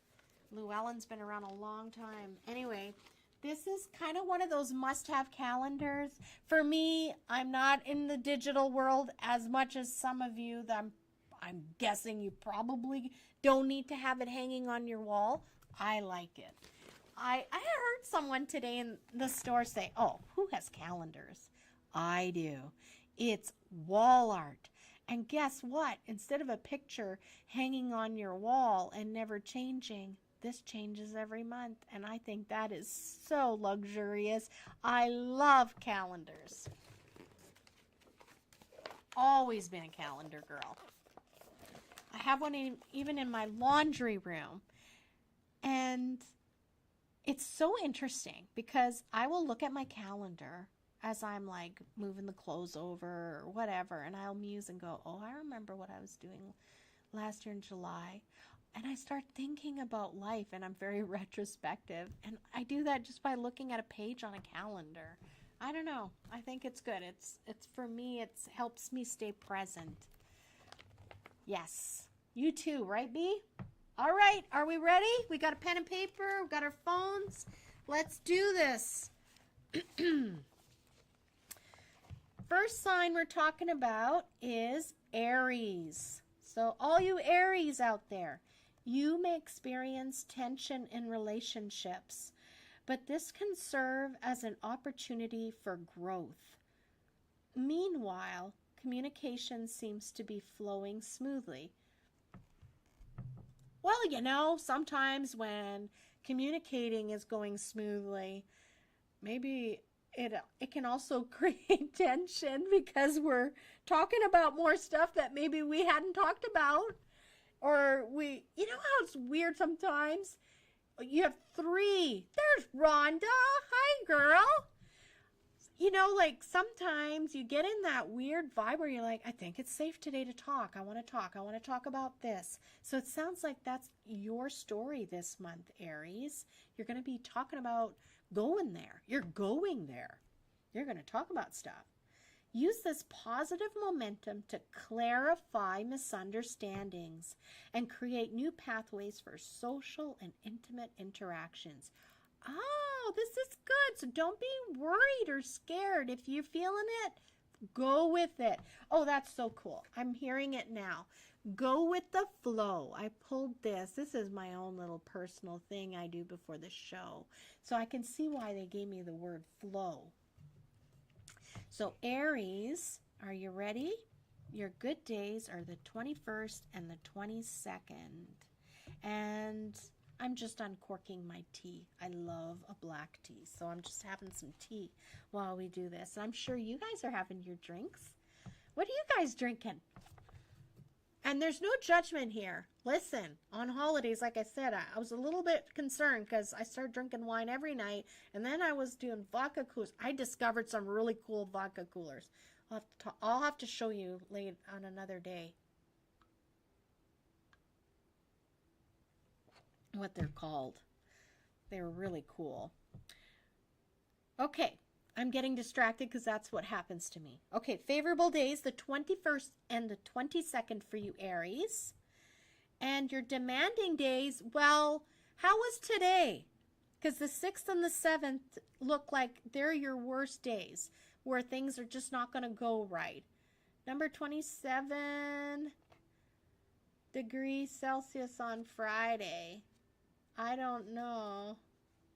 Llewellyn's been around a long time. Anyway, this is kind of one of those must-have calendars. For me, I'm not in the digital world as much as some of you. I'm guessing you probably don't need to have it hanging on your wall. I like it. I heard someone today in the store say, oh, who has calendars? I do. It's wall art. And guess what? Instead of a picture hanging on your wall and never changing, this changes every month, and I think that is so luxurious. I love calendars. Always been a calendar girl. I have one even in my laundry room, and it's so interesting because I will look at my calendar as I'm moving the clothes over or whatever, and I'll muse and go, oh, I remember what I was doing last year in July. And I start thinking about life, and I'm very retrospective. And I do that just by looking at a page on a calendar. I don't know. I think it's good. It's for me, it helps me stay present. Yes. You too, right, B? All right. Are we ready? We got a pen and paper. We got our phones. Let's do this. First sign we're talking about is Aries. So all you Aries out there, you may experience tension in relationships, but this can serve as an opportunity for growth. Meanwhile, communication seems to be flowing smoothly. Well, sometimes when communicating is going smoothly. Maybe it can also create tension because we're talking about more stuff that maybe we hadn't talked about. Or you know how it's weird sometimes? You have 3. There's Rhonda. Hi, girl. You know, like sometimes you get in that weird vibe where you're like, I think it's safe today to talk. I want to talk. I want to talk about this. So it sounds like that's your story this month, Aries. You're going to be talking about going there. You're going there. You're going to talk about stuff. Use this positive momentum to clarify misunderstandings and create new pathways for social and intimate interactions. Oh, this is good. So don't be worried or scared. If you're feeling it, go with it. Oh, that's so cool. I'm hearing it now. Go with the flow. I pulled this. This is my own little personal thing I do before the show. So I can see why they gave me the word flow. So Aries, are you ready? Your good days are the 21st and the 22nd. And I'm just uncorking my tea. I love a black tea, so I'm just having some tea while we do this. I'm sure you guys are having your drinks. What are you guys drinking? And there's no judgment here. Listen, on holidays, like I said, I was a little bit concerned because I started drinking wine every night, and then I was doing vodka coolers. I discovered some really cool vodka coolers. I'll have to show you later on another day what they're called. They're really cool. Okay, I'm getting distracted because that's what happens to me. Okay, favorable days, the 21st and the 22nd for you, Aries. And your demanding days, well, how was today? Because the 6th and the 7th look like they're your worst days where things are just not going to go right. Number 27 degrees Celsius on Friday. I don't know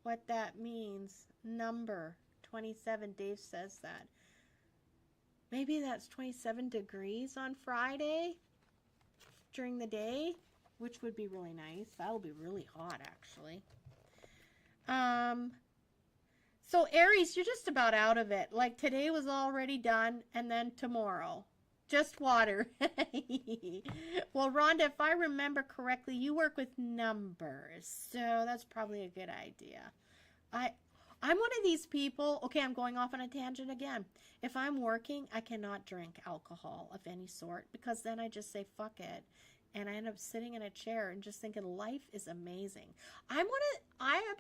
what that means. Number 27, Dave says that. Maybe that's 27 degrees on Friday during the day, which would be really nice. That'll be really hot, actually. So Aries, you're just about out of it. Like today was already done, and then tomorrow. Just water. Well, Rhonda, if I remember correctly, you work with numbers, so that's probably a good idea. I'm one of these people, okay, I'm going off on a tangent again. If I'm working, I cannot drink alcohol of any sort because then I just say, fuck it. And I end up sitting in a chair and just thinking life is amazing. I am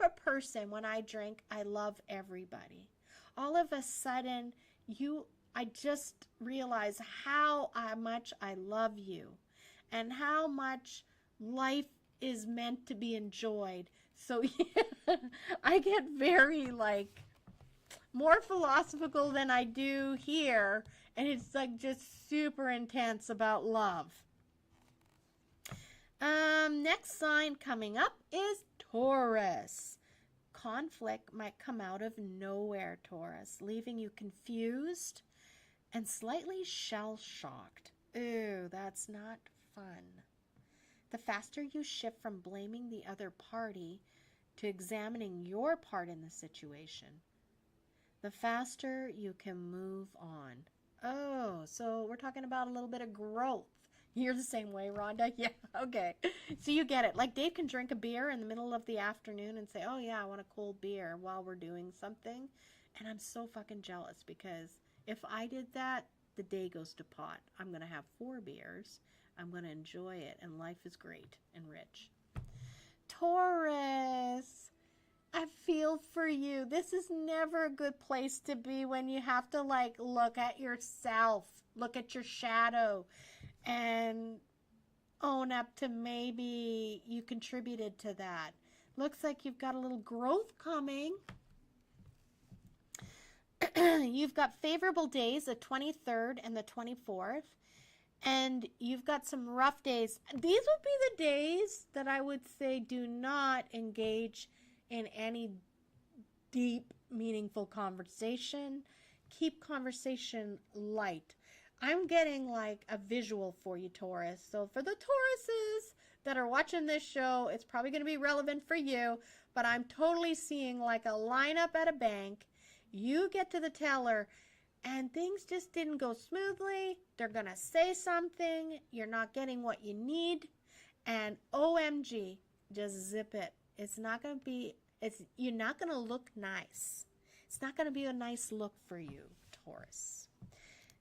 a person, when I drink, I love everybody. All of a sudden, I just realize how much I love you and how much life is meant to be enjoyed. So yeah, I get very more philosophical than I do here, and it's just super intense about love. Next sign coming up is Taurus. Conflict might come out of nowhere, Taurus, leaving you confused and slightly shell-shocked. Ooh, that's not fun. The faster you shift from blaming the other party to examining your part in the situation, the faster you can move on. Oh, so we're talking about a little bit of growth. You're the same way, Rhonda? Yeah, okay. So you get it. Like Dave can drink a beer in the middle of the afternoon and say, oh yeah, I want a cold beer while we're doing something. And I'm so fucking jealous because if I did that, the day goes to pot. I'm going to have 4 beers. I'm going to enjoy it, and life is great and rich. Taurus, I feel for you. This is never a good place to be when you have to look at yourself, look at your shadow, and own up to maybe you contributed to that. Looks like you've got a little growth coming. You've got favorable days, the 23rd and the 24th. And you've got some rough days. These would be the days that I would say do not engage in any deep, meaningful conversation. Keep conversation light. I'm getting a visual for you, Taurus. So for the Tauruses that are watching this show, it's probably going to be relevant for you, but I'm totally seeing like a lineup at a bank. You get to the teller and things just didn't go smoothly. They're going to say something. You're not getting what you need. And OMG, just zip it. It's not going to be, you're not going to look nice. It's not going to be a nice look for you, Taurus.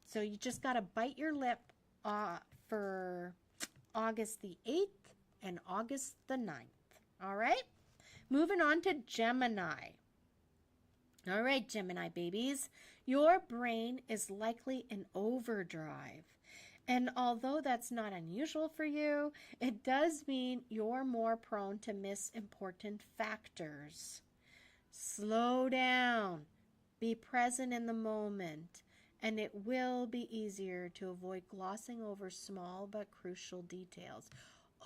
So you just got to bite your lip for August the 8th and August the 9th. All right? Moving on to Gemini. All right, Gemini babies. Your brain is likely in overdrive. And although that's not unusual for you, it does mean you're more prone to miss important factors. Slow down. Be present in the moment. And it will be easier to avoid glossing over small but crucial details.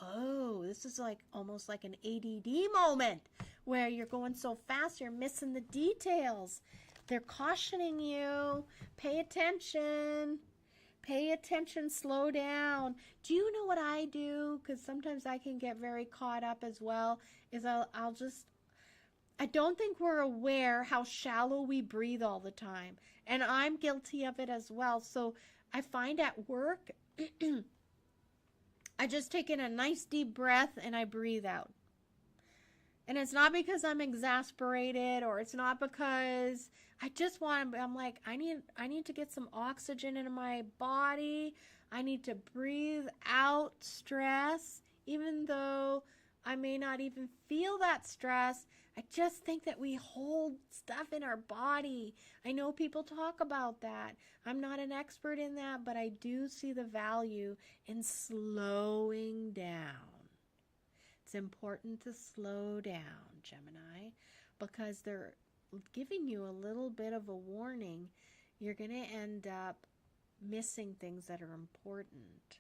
Oh, this is like almost like an ADD moment where you're going so fast you're missing the details. They're cautioning you. Pay attention. Pay attention. Slow down. Do you know what I do? Because sometimes I can get very caught up as well. I don't think we're aware how shallow we breathe all the time. And I'm guilty of it as well. So I find at work, I just take in a nice deep breath and I breathe out. And it's not because I'm exasperated, or it's not because I'm like, I need to get some oxygen into my body. I need to breathe out stress, even though I may not even feel that stress. I just think that we hold stuff in our body. I know people talk about that. I'm not an expert in that, but I do see the value in slowing down. It's important to slow down, Gemini, because they're giving you a little bit of a warning. You're going to end up missing things that are important.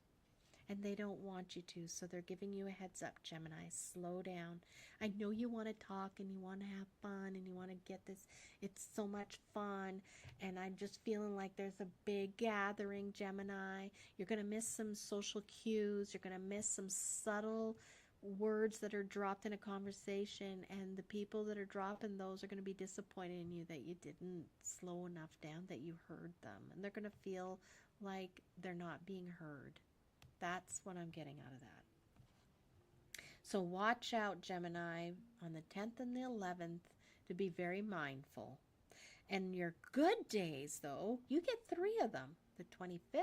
And they don't want you to, so they're giving you a heads up, Gemini. Slow down. I know you want to talk and you want to have fun and you want to get this. It's so much fun, and I'm just feeling like there's a big gathering, Gemini. You're going to miss some social cues. You're going to miss some subtle words that are dropped in a conversation, and the people that are dropping those are going to be disappointed in you that you didn't slow enough down, that you heard them, and they're going to feel like they're not being heard. That's what I'm getting out of that. So watch out, Gemini, on the 10th and the 11th to be very mindful. And your good days, though, you get 3 of them, the 25th,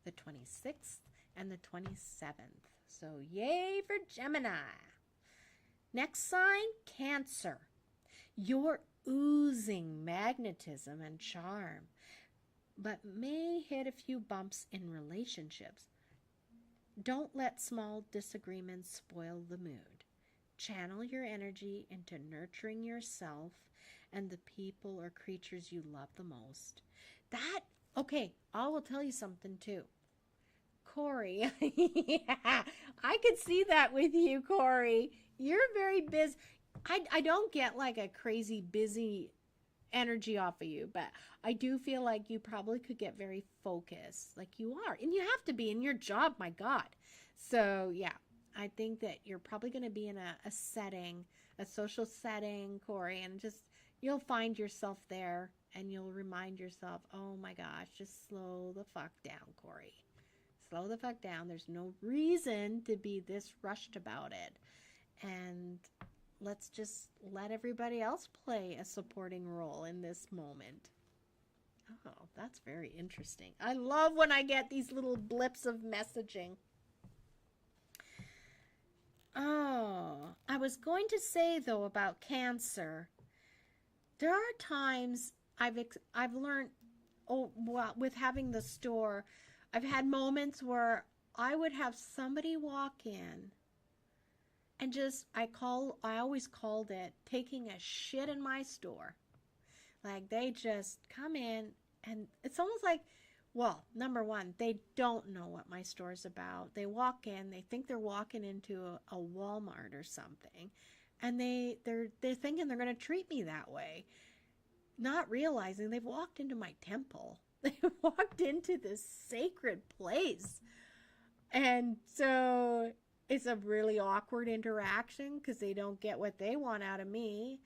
the 26th, and the 27th. So yay for Gemini. Next sign, Cancer. You're oozing magnetism and charm, but may hit a few bumps in relationships. Don't let small disagreements spoil the mood. Channel your energy into nurturing yourself and the people or creatures you love the most. Okay, I will tell you something too. Corey, yeah, I could see that with you, Corey. You're very busy. I don't get like a crazy busy energy off of you, but I do feel like you probably could get very focused, like you are, and you have to be in your job, my God. So yeah, I think that you're probably going to be in a setting, a social setting, Corey, and just you'll find yourself there, and you'll remind yourself, oh my gosh, just slow the fuck down, Corey. Slow the fuck down. There's no reason to be this rushed about it, and let's just let everybody else play a supporting role in this moment. Oh, that's very interesting. I love when I get these little blips of messaging. Oh, I was going to say, though, about Cancer. There are times I've learned, with having the store, I've had moments where I would have somebody walk in and just, I always called it taking a shit in my store. Like, they just come in, and it's almost like, well, number one, they don't know what my store's about. They walk in, they think they're walking into a Walmart or something, and they're thinking they're going to treat me that way, not realizing they've walked into my temple. They walked into this sacred place. And so it's a really awkward interaction because they don't get what they want out of me.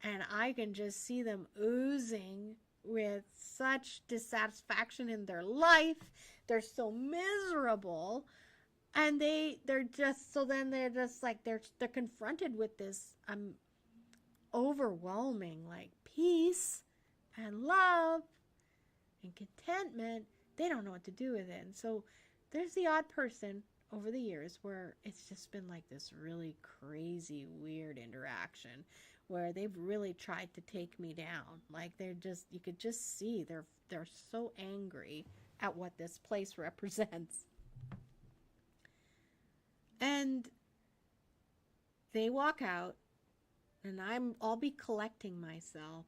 And I can just see them oozing with such dissatisfaction in their life. They're so miserable. And they're just, so then they're just like, they're confronted with this overwhelming like peace and love and contentment. They don't know what to do with it. And so there's the odd person over the years where it's just been like this really crazy, weird interaction where they've really tried to take me down. Like they're just, you could just see they're so angry at what this place represents. And they walk out, and I'll be collecting myself,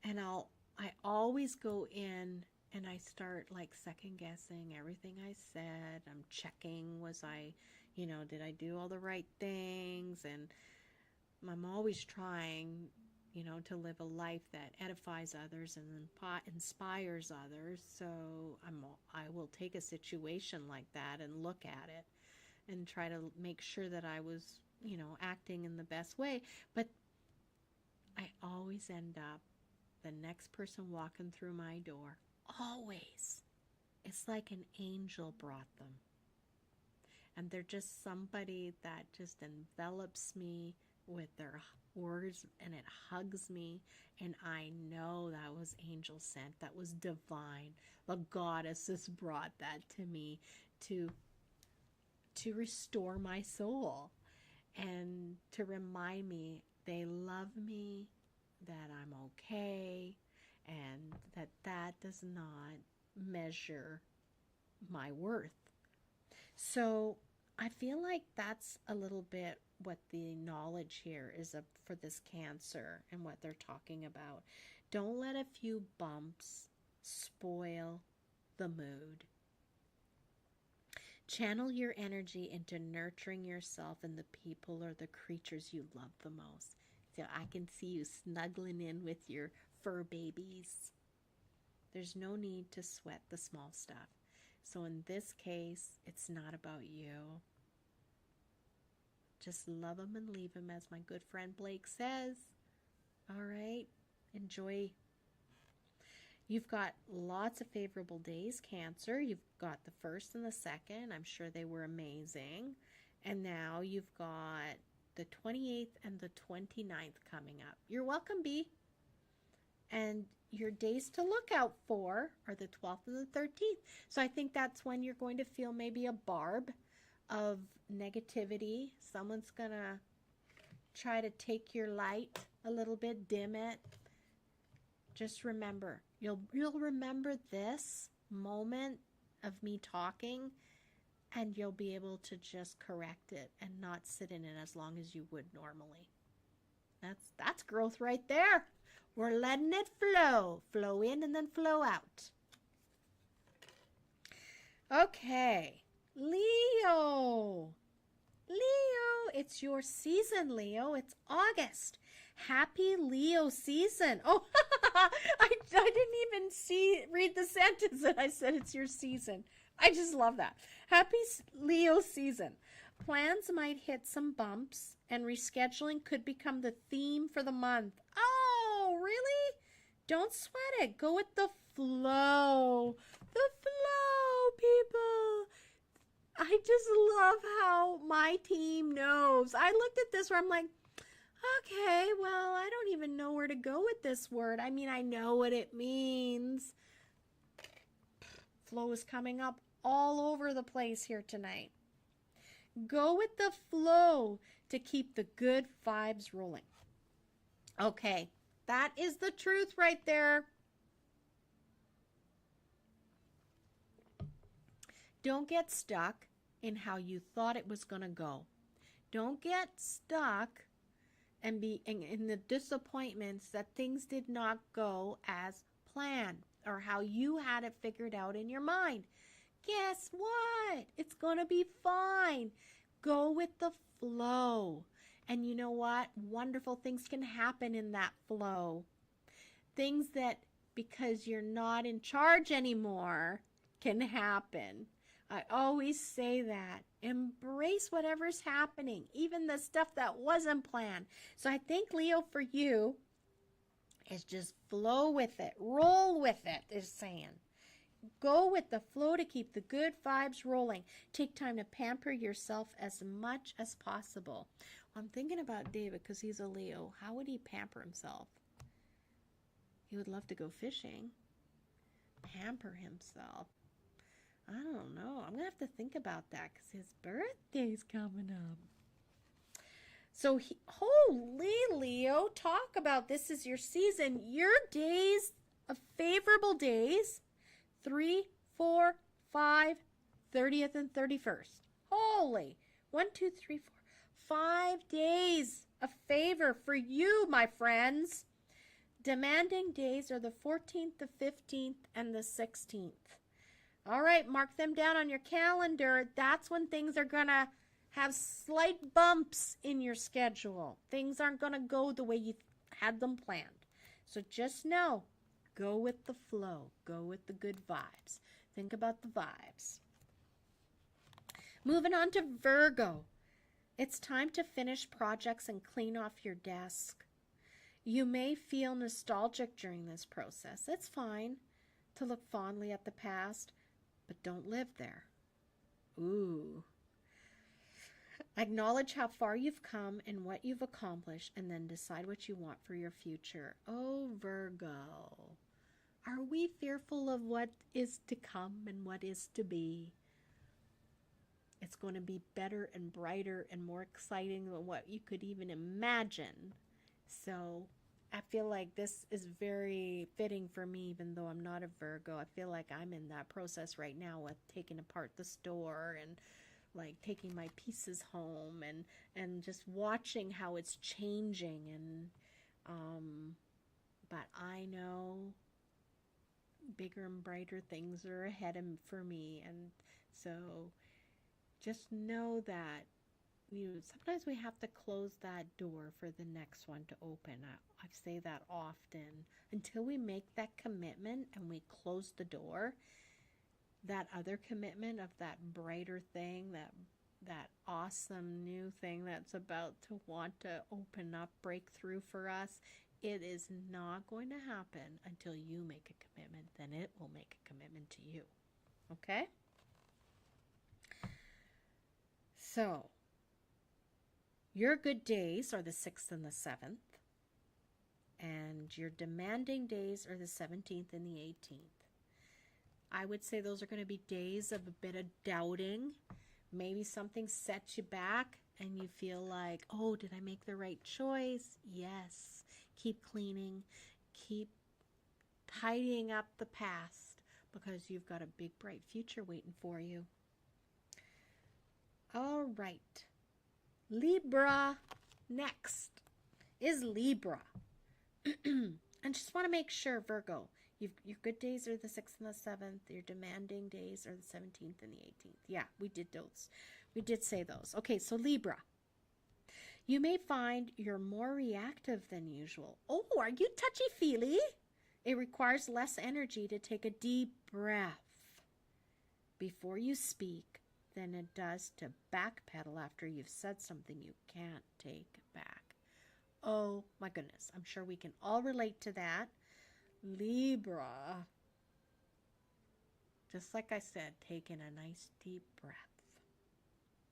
and I always go in and I start like second guessing everything I said. I'm checking, was I, did I do all the right things? And I'm always trying, to live a life that edifies others and inspires others. So I will take a situation like that and look at it and try to make sure that I was, acting in the best way. But I always end up the next person walking through my door. Always. It's like an angel brought them. And they're just somebody that just envelops me with their words, and it hugs me, and I know that was angel sent, that was divine. The goddesses brought that to me to restore my soul and to remind me they love me, that I'm okay, and that does not measure my worth. So I feel like that's a little bit what the knowledge here is for this Cancer and what they're talking about. Don't let a few bumps spoil the mood. Channel your energy into nurturing yourself and the people or the creatures you love the most. So I can see you snuggling in with your fur babies. There's no need to sweat the small stuff. So in this case, it's not about you. Just love them and leave them, as my good friend Blake says. All right? Enjoy. You've got lots of favorable days, Cancer. You've got the 1st and the 2nd. I'm sure they were amazing. And now you've got the 28th and the 29th coming up. You're welcome, B. And your days to look out for are the 12th and the 13th. So I think that's when you're going to feel maybe a barb of negativity. Someone's going to try to take your light a little bit, dim it. Just remember, you'll remember this moment of me talking, and you'll be able to just correct it and not sit in it as long as you would normally. That's growth right there. We're letting it flow. Flow in and then flow out. Okay. Leo. Leo, it's your season, Leo. It's August. Happy Leo season. Oh, I didn't even read the sentence that I said it's your season. I just love that. Happy Leo season. Plans might hit some bumps, and rescheduling could become the theme for the month. Oh, really? Don't sweat it. Go with the flow. The flow, people. I just love how my team knows. I looked at this where I'm like, okay, well, I don't even know where to go with this word. I mean, I know what it means. Flow is coming up all over the place here tonight. Go with the flow to keep the good vibes rolling. Okay, that is the truth right there. Don't get stuck in how you thought it was going to go. Don't get stuck and be in the disappointments that things did not go as planned or how you had it figured out in your mind. Guess what? It's going to be fine. Go with the flow. And you know what? Wonderful things can happen in that flow. Things that, because you're not in charge anymore, can happen. I always say that. Embrace whatever's happening, even the stuff that wasn't planned. So I think, Leo, for you, is just flow with it. Roll with it, is saying. Go with the flow to keep the good vibes rolling. Take time to pamper yourself as much as possible. I'm thinking about David because he's a Leo. How would he pamper himself? He would love to go fishing. Pamper himself. I don't know. I'm going to have to think about that because his birthday's coming up. So, holy Leo, talk about this is your season. Your days of favorable days, 3, 4, 5, 30th, and 31st. Holy. 1, 2, 3, 4, 5 days of favor for you, my friends. Demanding days are the 14th, the 15th, and the 16th. All right, mark them down on your calendar. That's when things are going to have slight bumps in your schedule. Things aren't going to go the way you had them planned. So just know, go with the flow. Go with the good vibes. Think about the vibes. Moving on to Virgo. It's time to finish projects and clean off your desk. You may feel nostalgic during this process. It's fine to look fondly at the past, but don't live there. Ooh. Acknowledge how far you've come and what you've accomplished, and then decide what you want for your future. Oh, Virgo. Are we fearful of what is to come and what is to be? It's going to be better and brighter and more exciting than what you could even imagine. So I feel like this is very fitting for me, even though I'm not a Virgo. I feel like I'm in that process right now with taking apart the store and like taking my pieces home and just watching how it's changing. And but I know bigger and brighter things are ahead for me. And so just know that sometimes we have to close that door for the next one to open. I say that often. Until we make that commitment and we close the door, that other commitment of that brighter thing, that awesome new thing that's about to want to open up, break through for us, it is not going to happen until you make a commitment. Then it will make a commitment to you. Okay? So, your good days are the 6th and the 7th. And your demanding days are the 17th and the 18th. I would say those are going to be days of a bit of doubting. Maybe something sets you back and you feel like, oh, did I make the right choice? Yes. Keep cleaning. Keep tidying up the past because you've got a big, bright future waiting for you. All right. Libra. Next is Libra. And just want to make sure, Virgo, your good days are the 6th and the 7th. Your demanding days are the 17th and the 18th. Yeah, we did those. We did say those. Okay, so Libra. You may find you're more reactive than usual. Oh, are you touchy-feely? It requires less energy to take a deep breath before you speak than it does to backpedal after you've said something you can't take back. Oh my goodness, I'm sure we can all relate to that. Libra. Just like I said, taking a nice deep breath.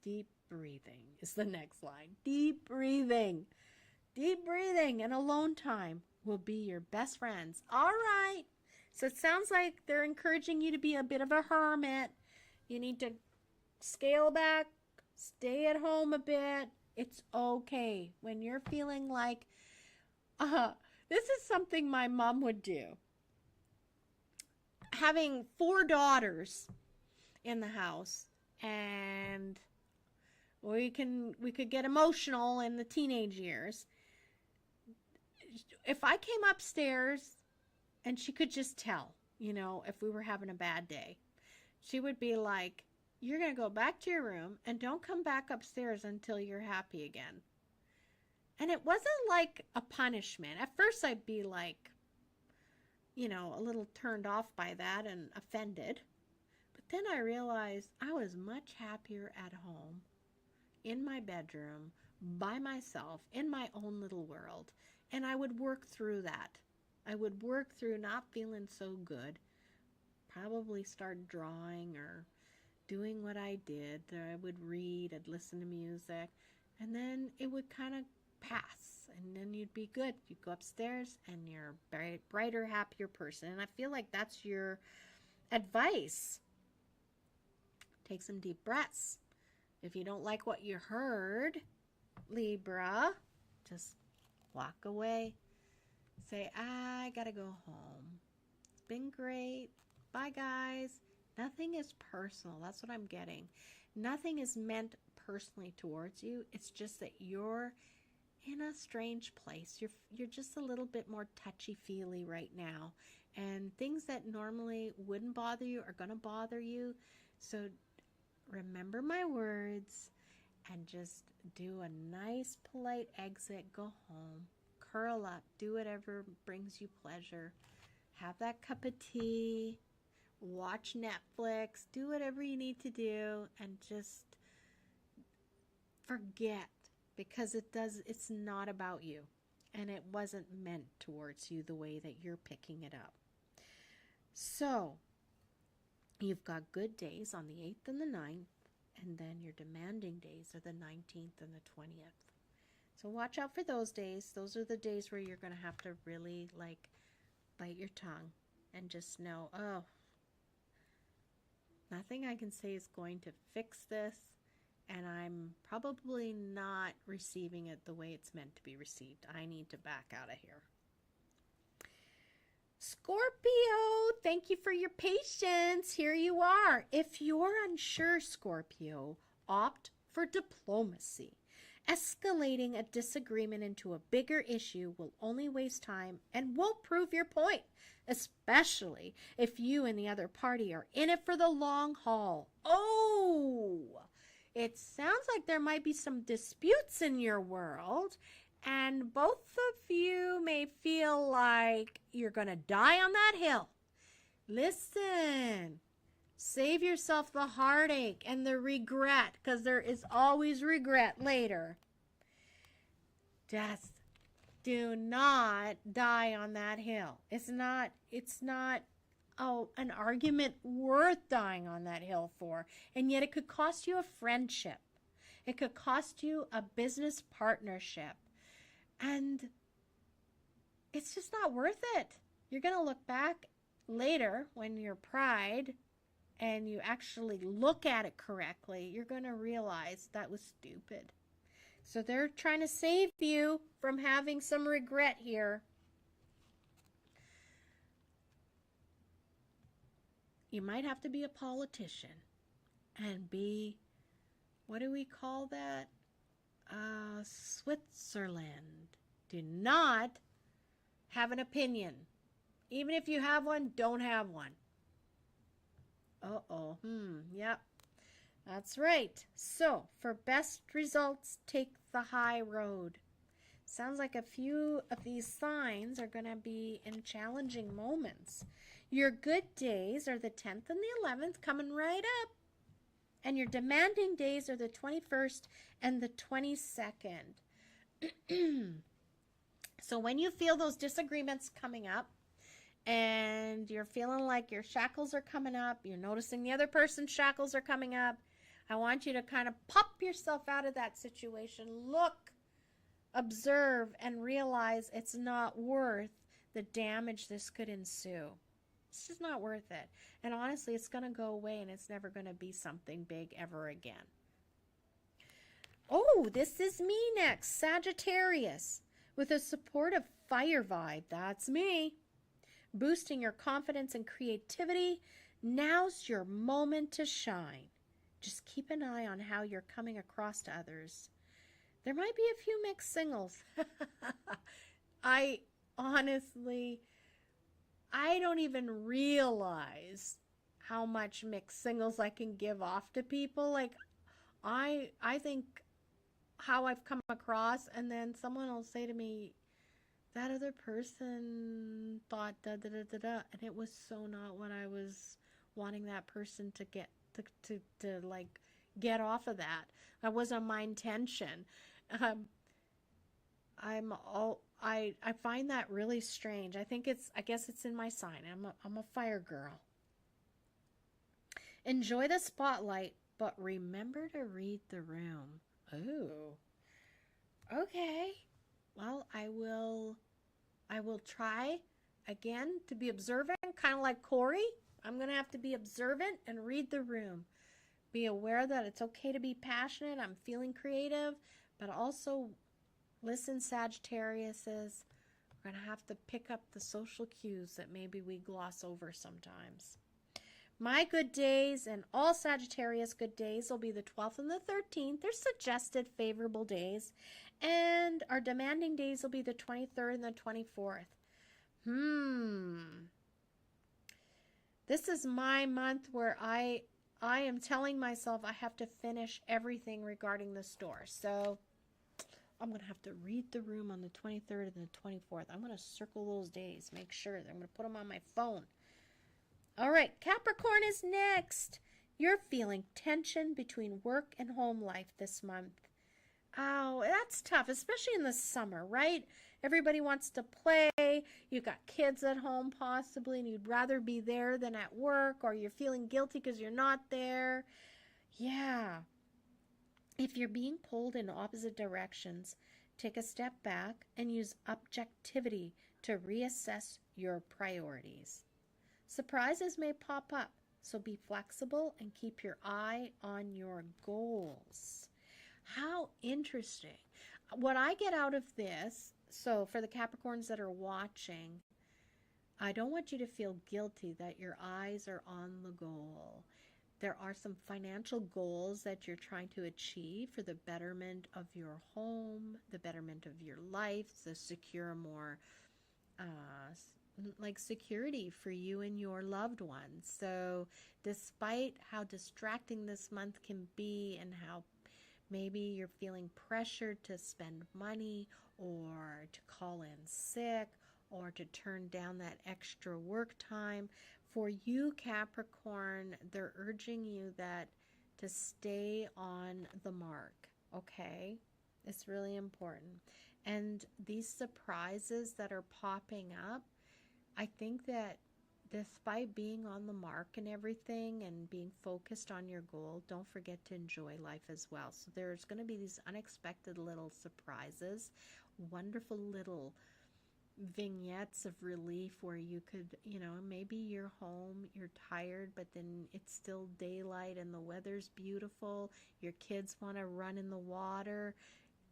Deep breathing is the next line. Deep breathing. Deep breathing and alone time will be your best friends. All right. So it sounds like they're encouraging you to be a bit of a hermit. You need to scale back, stay at home a bit. It's okay when you're feeling like, this is something my mom would do. Having 4 daughters in the house, and we could get emotional in the teenage years. If I came upstairs and she could just tell, if we were having a bad day, she would be like, you're going to go back to your room and don't come back upstairs until you're happy again. And it wasn't like a punishment. At first I'd be like, a little turned off by that and offended. But then I realized I was much happier at home, in my bedroom, by myself, in my own little world. And I would work through that. I would work through not feeling so good. Probably start drawing or doing what I did. I would read, I'd listen to music, and then it would kind of pass, and then you'd be good. You'd go upstairs, and you're a brighter, happier person. And I feel like that's your advice. Take some deep breaths. If you don't like what you heard, Libra, just walk away. Say, I gotta go home. It's been great. Bye, guys. Nothing is personal. That's what I'm getting. Nothing is meant personally towards you. It's just that you're in a strange place. You're just a little bit more touchy-feely right now. And things that normally wouldn't bother you are going to bother you. So remember my words and just do a nice, polite exit. Go home. Curl up. Do whatever brings you pleasure. Have that cup of tea. Watch Netflix. Do whatever you need to do. And just forget. Because it's not about you. And it wasn't meant towards you the way that you're picking it up. So, you've got good days on the 8th and the 9th. And then your demanding days are the 19th and the 20th. So watch out for those days. Those are the days where you're going to have to really bite your tongue. And just know, oh, nothing I can say is going to fix this. And I'm probably not receiving it the way it's meant to be received. I need to back out of here. Scorpio, thank you for your patience. Here you are. If you're unsure, Scorpio, opt for diplomacy. Escalating a disagreement into a bigger issue will only waste time and won't prove your point, especially if you and the other party are in it for the long haul. Oh! It sounds like there might be some disputes in your world, and both of you may feel like you're going to die on that hill. Listen, save yourself the heartache and the regret, because there is always regret later. Just do not die on that hill. It's not an argument worth dying on that hill for. And yet it could cost you a friendship. It could cost you a business partnership. And it's just not worth it. You're going to look back later when your pride and you actually look at it correctly, you're going to realize that was stupid. So they're trying to save you from having some regret here. You might have to be a politician and be, what do we call that? Switzerland. Do not have an opinion. Even if you have one, don't have one. Yep. That's right. So, for best results, take the high road. Sounds like a few of these signs are going to be in challenging moments. Your good days are the 10th and the 11th, coming right up. And your demanding days are the 21st and the 22nd. So when you feel those disagreements coming up, and you're feeling like your shackles are coming up, you're noticing the other person's shackles are coming up, I want you to kind of pop yourself out of that situation. Look, observe, and realize it's not worth the damage this could ensue. It's just not worth it. And honestly, it's going to go away and it's never going to be something big ever again. Oh, this is me next, Sagittarius, with a supportive fire vibe. That's me. Boosting your confidence and creativity. Now's your moment to shine. Just keep an eye on how you're coming across to others. There might be a few mixed signals. I don't even realize how much mixed signals I can give off to people. Like, I think how I've come across, and then someone will say to me, that other person thought da da da da da, and it was so not what I was wanting that person to get to like get off of that. That wasn't my intention. I find that really strange. I guess it's in my sign. I'm a fire girl. Enjoy the spotlight, but remember to read the room. Oh. Okay. Well, I will try again to be observant, kind of like Corey. I'm going to have to be observant and read the room. Be aware that it's okay to be passionate. I'm feeling creative, but also listen, Sagittariuses. We're going to have to pick up the social cues that maybe we gloss over sometimes. My good days and all Sagittarius good days will be the 12th and the 13th. They're suggested favorable days. And our demanding days will be the 23rd and the 24th. This is my month where I am telling myself I have to finish everything regarding the store. So I'm going to have to read the room on the 23rd and the 24th. I'm going to circle those days, make sure that I'm going to put them on my phone. All right, Capricorn is next. You're feeling tension between work and home life this month. Oh, that's tough, especially in the summer, right? Everybody wants to play. You got kids at home possibly, and you'd rather be there than at work, or you're feeling guilty because you're not there. Yeah. If you're being pulled in opposite directions, take a step back and use objectivity to reassess your priorities. Surprises may pop up, so be flexible and keep your eye on your goals. How interesting. What I get out of this, so for the Capricorns that are watching, I don't want you to feel guilty that your eyes are on the goal. There are some financial goals that you're trying to achieve for the betterment of your home, the betterment of your life, to secure more security for you and your loved ones. So despite how distracting this month can be and how maybe you're feeling pressured to spend money or to call in sick or to turn down that extra work time, for you, Capricorn, they're urging you that to stay on the mark, okay? It's really important. And these surprises that are popping up, I think that despite being on the mark and everything and being focused on your goal, don't forget to enjoy life as well. So there's going to be these unexpected little surprises, wonderful little vignettes of relief where you could, maybe you're home, you're tired, but then it's still daylight and the weather's beautiful. Your kids want to run in the water.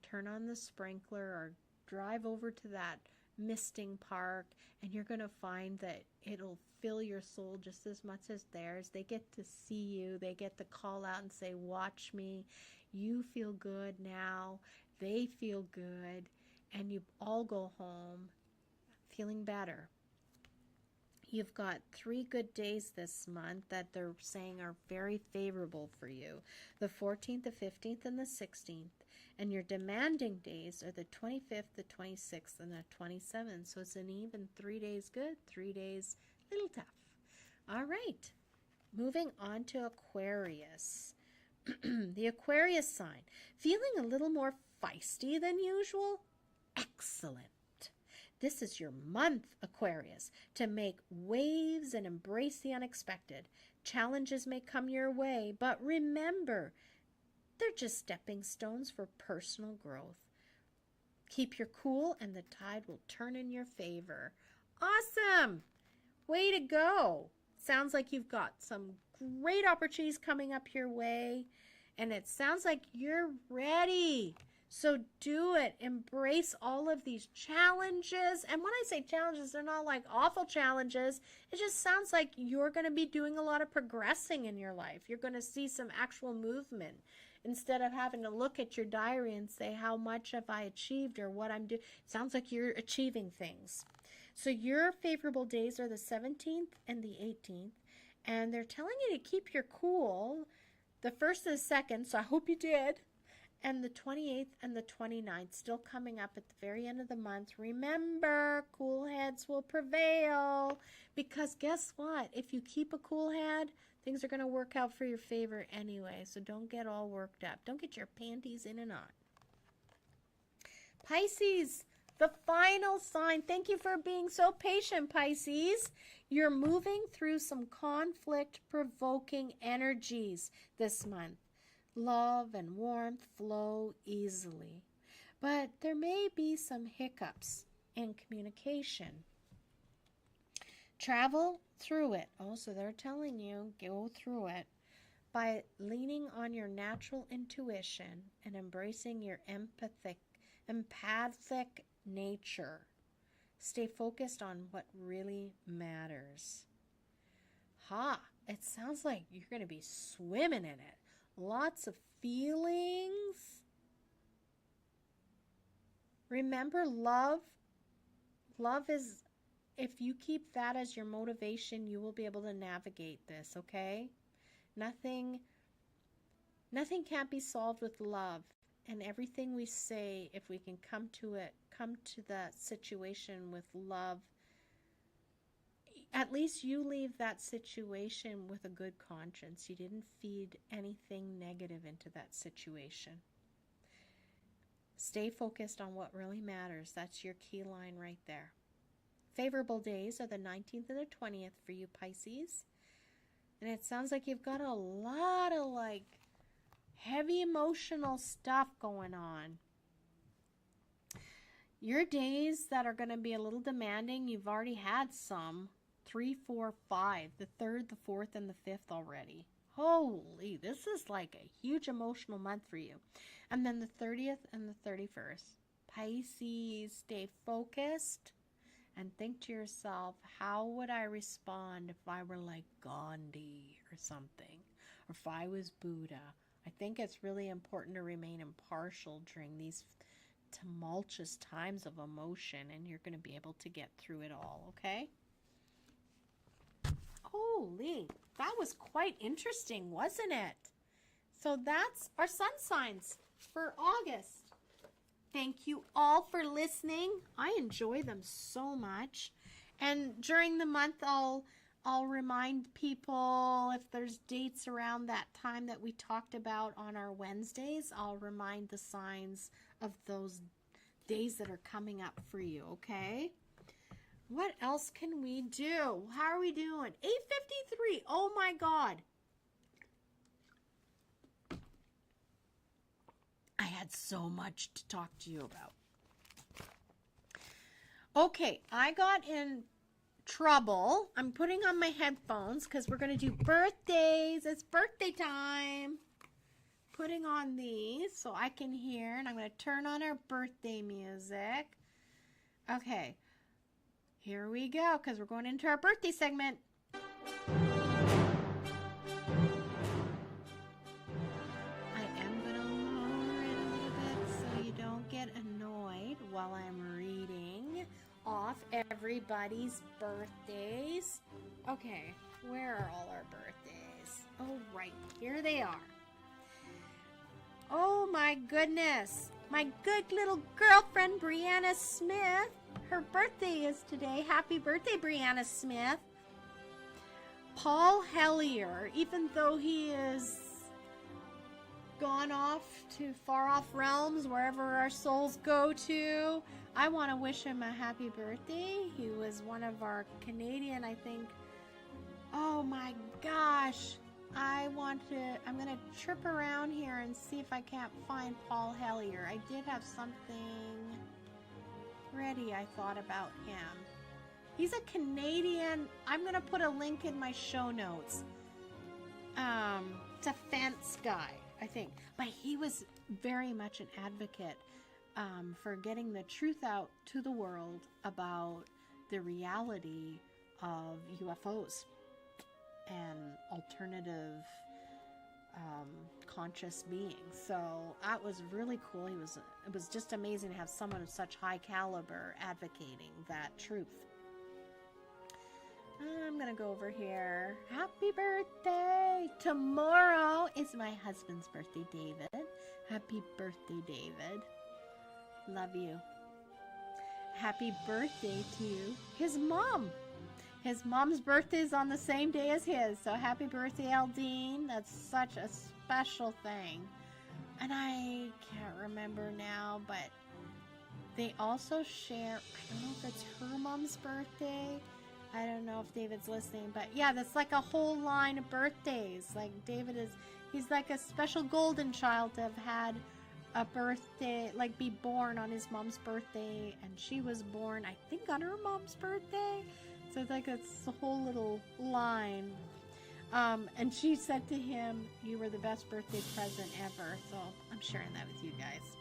Turn on the sprinkler or drive over to that misting park, and you're going to find that it'll fill your soul just as much as theirs. They get to see you. They get to call out and say, watch me. You feel good now. They feel good. And you all go home feeling better. You've got 3 good days this month that they're saying are very favorable for you. The 14th, the 15th, and the 16th. And your demanding days are the 25th, the 26th, and the 27th. So it's an even 3 days good, 3 days a little tough. All right. Moving on to Aquarius. The Aquarius sign. Feeling a little more feisty than usual? Excellent. This is your month, Aquarius, to make waves and embrace the unexpected. Challenges may come your way, but remember, they're just stepping stones for personal growth. Keep your cool and the tide will turn in your favor. Awesome! Way to go. Sounds like you've got some great opportunities coming up your way, and it sounds like you're ready. So do it. Embrace all of these challenges. And when I say challenges, they're not like awful challenges. It just sounds like you're going to be doing a lot of progressing in your life. You're going to see some actual movement instead of having to look at your diary and say, how much have I achieved or what I'm doing? It sounds like you're achieving things. So your favorable days are the 17th and the 18th. And they're telling you to keep your cool the 1st and the 2nd. So I hope you did. And the 28th and the 29th still coming up at the very end of the month. Remember, cool heads will prevail. Because guess what? If you keep a cool head, things are going to work out for your favor anyway. So don't get all worked up. Don't get your panties in a knot. Pisces, the final sign. Thank you for being so patient, Pisces. You're moving through some conflict-provoking energies this month. Love and warmth flow easily, but there may be some hiccups in communication. Travel through it. So they're telling you, go through it by leaning on your natural intuition and embracing your empathic nature. Stay focused on what really matters. It sounds like you're going to be swimming in it. Lots of feelings. Remember, love. Love is, if you keep that as your motivation, you will be able to navigate this, okay? Nothing can't be solved with love. And everything we say, if we can come to the situation with love, at least you leave that situation with a good conscience. You didn't feed anything negative into that situation. Stay focused on what really matters. That's your key line right there. Favorable days are the 19th and the 20th for you, Pisces. And it sounds like you've got a lot of heavy emotional stuff going on. Your days that are going to be a little demanding, you've already had some. 3, 4, 5, the 3rd, the 4th, and the 5th already. Holy, this is like a huge emotional month for you. And then the 30th and the 31st. Pisces, stay focused and think to yourself, how would I respond if I were like Gandhi or something? Or if I was Buddha? I think it's really important to remain impartial during these tumultuous times of emotion, and you're going to be able to get through it all, okay? Holy, that was quite interesting, wasn't it? So that's our sun signs for August. Thank you all for listening. I enjoy them so much. And during the month, I'll remind people if there's dates around that time that we talked about on our Wednesdays. I'll remind the signs of those days that are coming up for you, okay? What else can we do? How are we doing? 8:53. Oh my God. I had so much to talk to you about. Okay, I got in trouble. I'm putting on my headphones because we're going to do birthdays. It's birthday time. Putting on these so I can hear, and I'm going to turn on our birthday music. Okay. Here we go, because we're going into our birthday segment. I am going to lower it a little bit so you don't get annoyed while I'm reading off everybody's birthdays. Okay, where are all our birthdays? Oh, right, here they are. Oh my goodness, my good little girlfriend, Brianna Smith. Her birthday is today. Happy birthday, Brianna Smith. Paul Hellier, even though he is gone off to far off realms, wherever our souls go to, I want to wish him a happy birthday. He was one of our Canadian, I think. Oh my gosh. I'm going to trip around here and see if I can't find Paul Hellier. I did have something ready, I thought, about him. He's a Canadian. I'm going to put a link in my show notes. It's a fence guy, I think. But he was very much an advocate for getting the truth out to the world about the reality of UFOs and alternative conscious beings. So that was really cool. It was just amazing to have someone of such high caliber advocating that truth. I'm gonna go over here. Happy birthday! Tomorrow is my husband's birthday, David. Happy birthday, David. Love you. Happy birthday to his mom. His mom's birthday is on the same day as his. So happy birthday, Aldine. That's such a special thing. And I can't remember now, but they also share, I don't know if it's her mom's birthday. I don't know if David's listening, but yeah, that's like a whole line of birthdays. Like David he's like a special golden child to have had a birthday, like be born on his mom's birthday, and she was born, I think, on her mom's birthday. So it's like it's a whole little line. And she said to him, "You were the best birthday present ever." So I'm sharing that with you guys.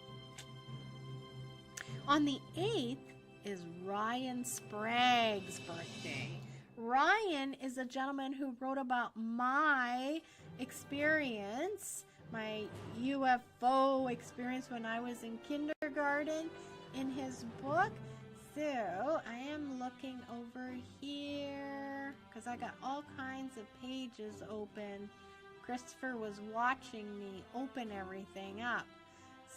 On the 8th is Ryan Sprague's birthday. Ryan is a gentleman who wrote about my experience, my UFO experience when I was in kindergarten in his book. So I am looking over here because I got all kinds of pages open. Christopher was watching me open everything up.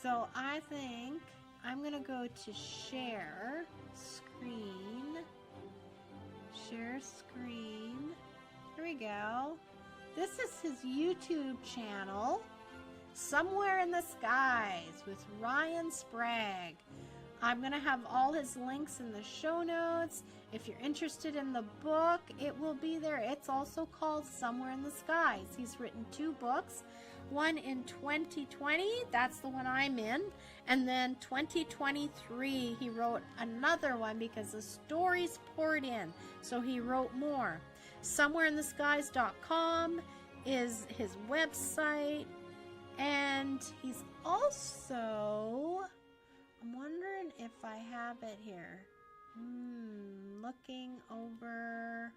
So I think I'm going to go to share screen. Share screen. Here we go. This is his YouTube channel, Somewhere in the Skies with Ryan Sprague. I'm going to have all his links in the show notes. If you're interested in the book, it will be there. It's also called Somewhere in the Skies. He's written 2 books. One in 2020, that's the one I'm in. And then 2023, he wrote another one because the stories poured in. So he wrote more. Somewhereintheskies.com is his website. And he's also, I'm wondering if I have it here. Looking over.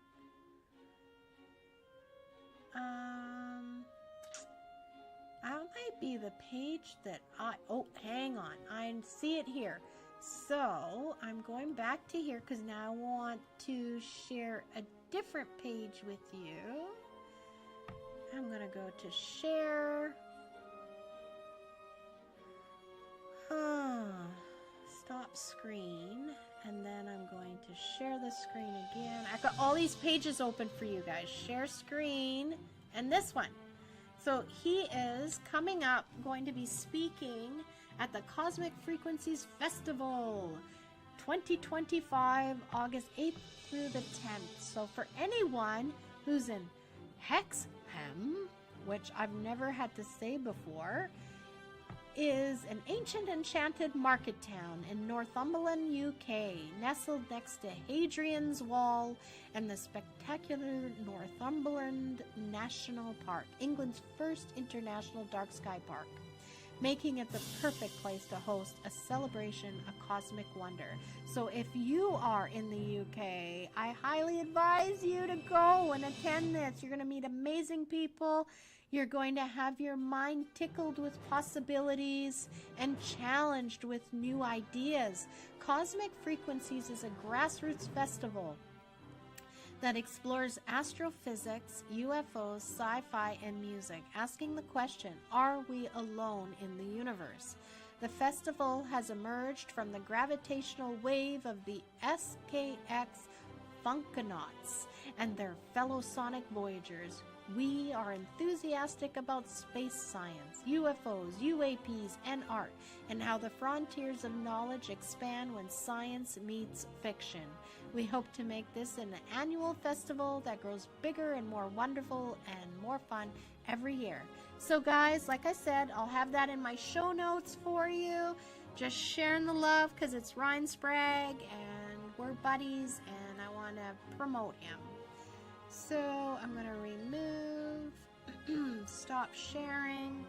That might be the page that oh, hang on. I see it here. So I'm going back to here because now I want to share a different page with you. I'm going to go to share. Stop screen. And then I'm going to share the screen again. I've got all these pages open for you guys. Share screen. And this one. So he is coming up, going to be speaking at the Cosmic Frequencies Festival 2025, August 8th through the 10th. So for anyone who's in Hexham, which I've never had to say before, is an ancient enchanted market town in Northumberland, UK, nestled next to Hadrian's Wall and the spectacular Northumberland National Park, England's first international dark sky park, making it the perfect place to host a celebration of cosmic wonder. So if you are in the UK, I highly advise you to go and attend this. You're going to meet amazing people. You're going to have your mind tickled with possibilities and challenged with new ideas. Cosmic Frequencies is a grassroots festival that explores astrophysics, UFOs, sci-fi, and music, asking the question, are we alone in the universe? The festival has emerged from the gravitational wave of the SKX Funkonauts and their fellow sonic voyagers. We are enthusiastic about space science, UFOs, UAPs, and art, and how the frontiers of knowledge expand when science meets fiction. We hope to make this an annual festival that grows bigger and more wonderful and more fun every year. So guys, like I said, I'll have that in my show notes for you. Just sharing the love because it's Ryan Sprague and we're buddies and I want to promote him. So I'm going to remove, stop sharing.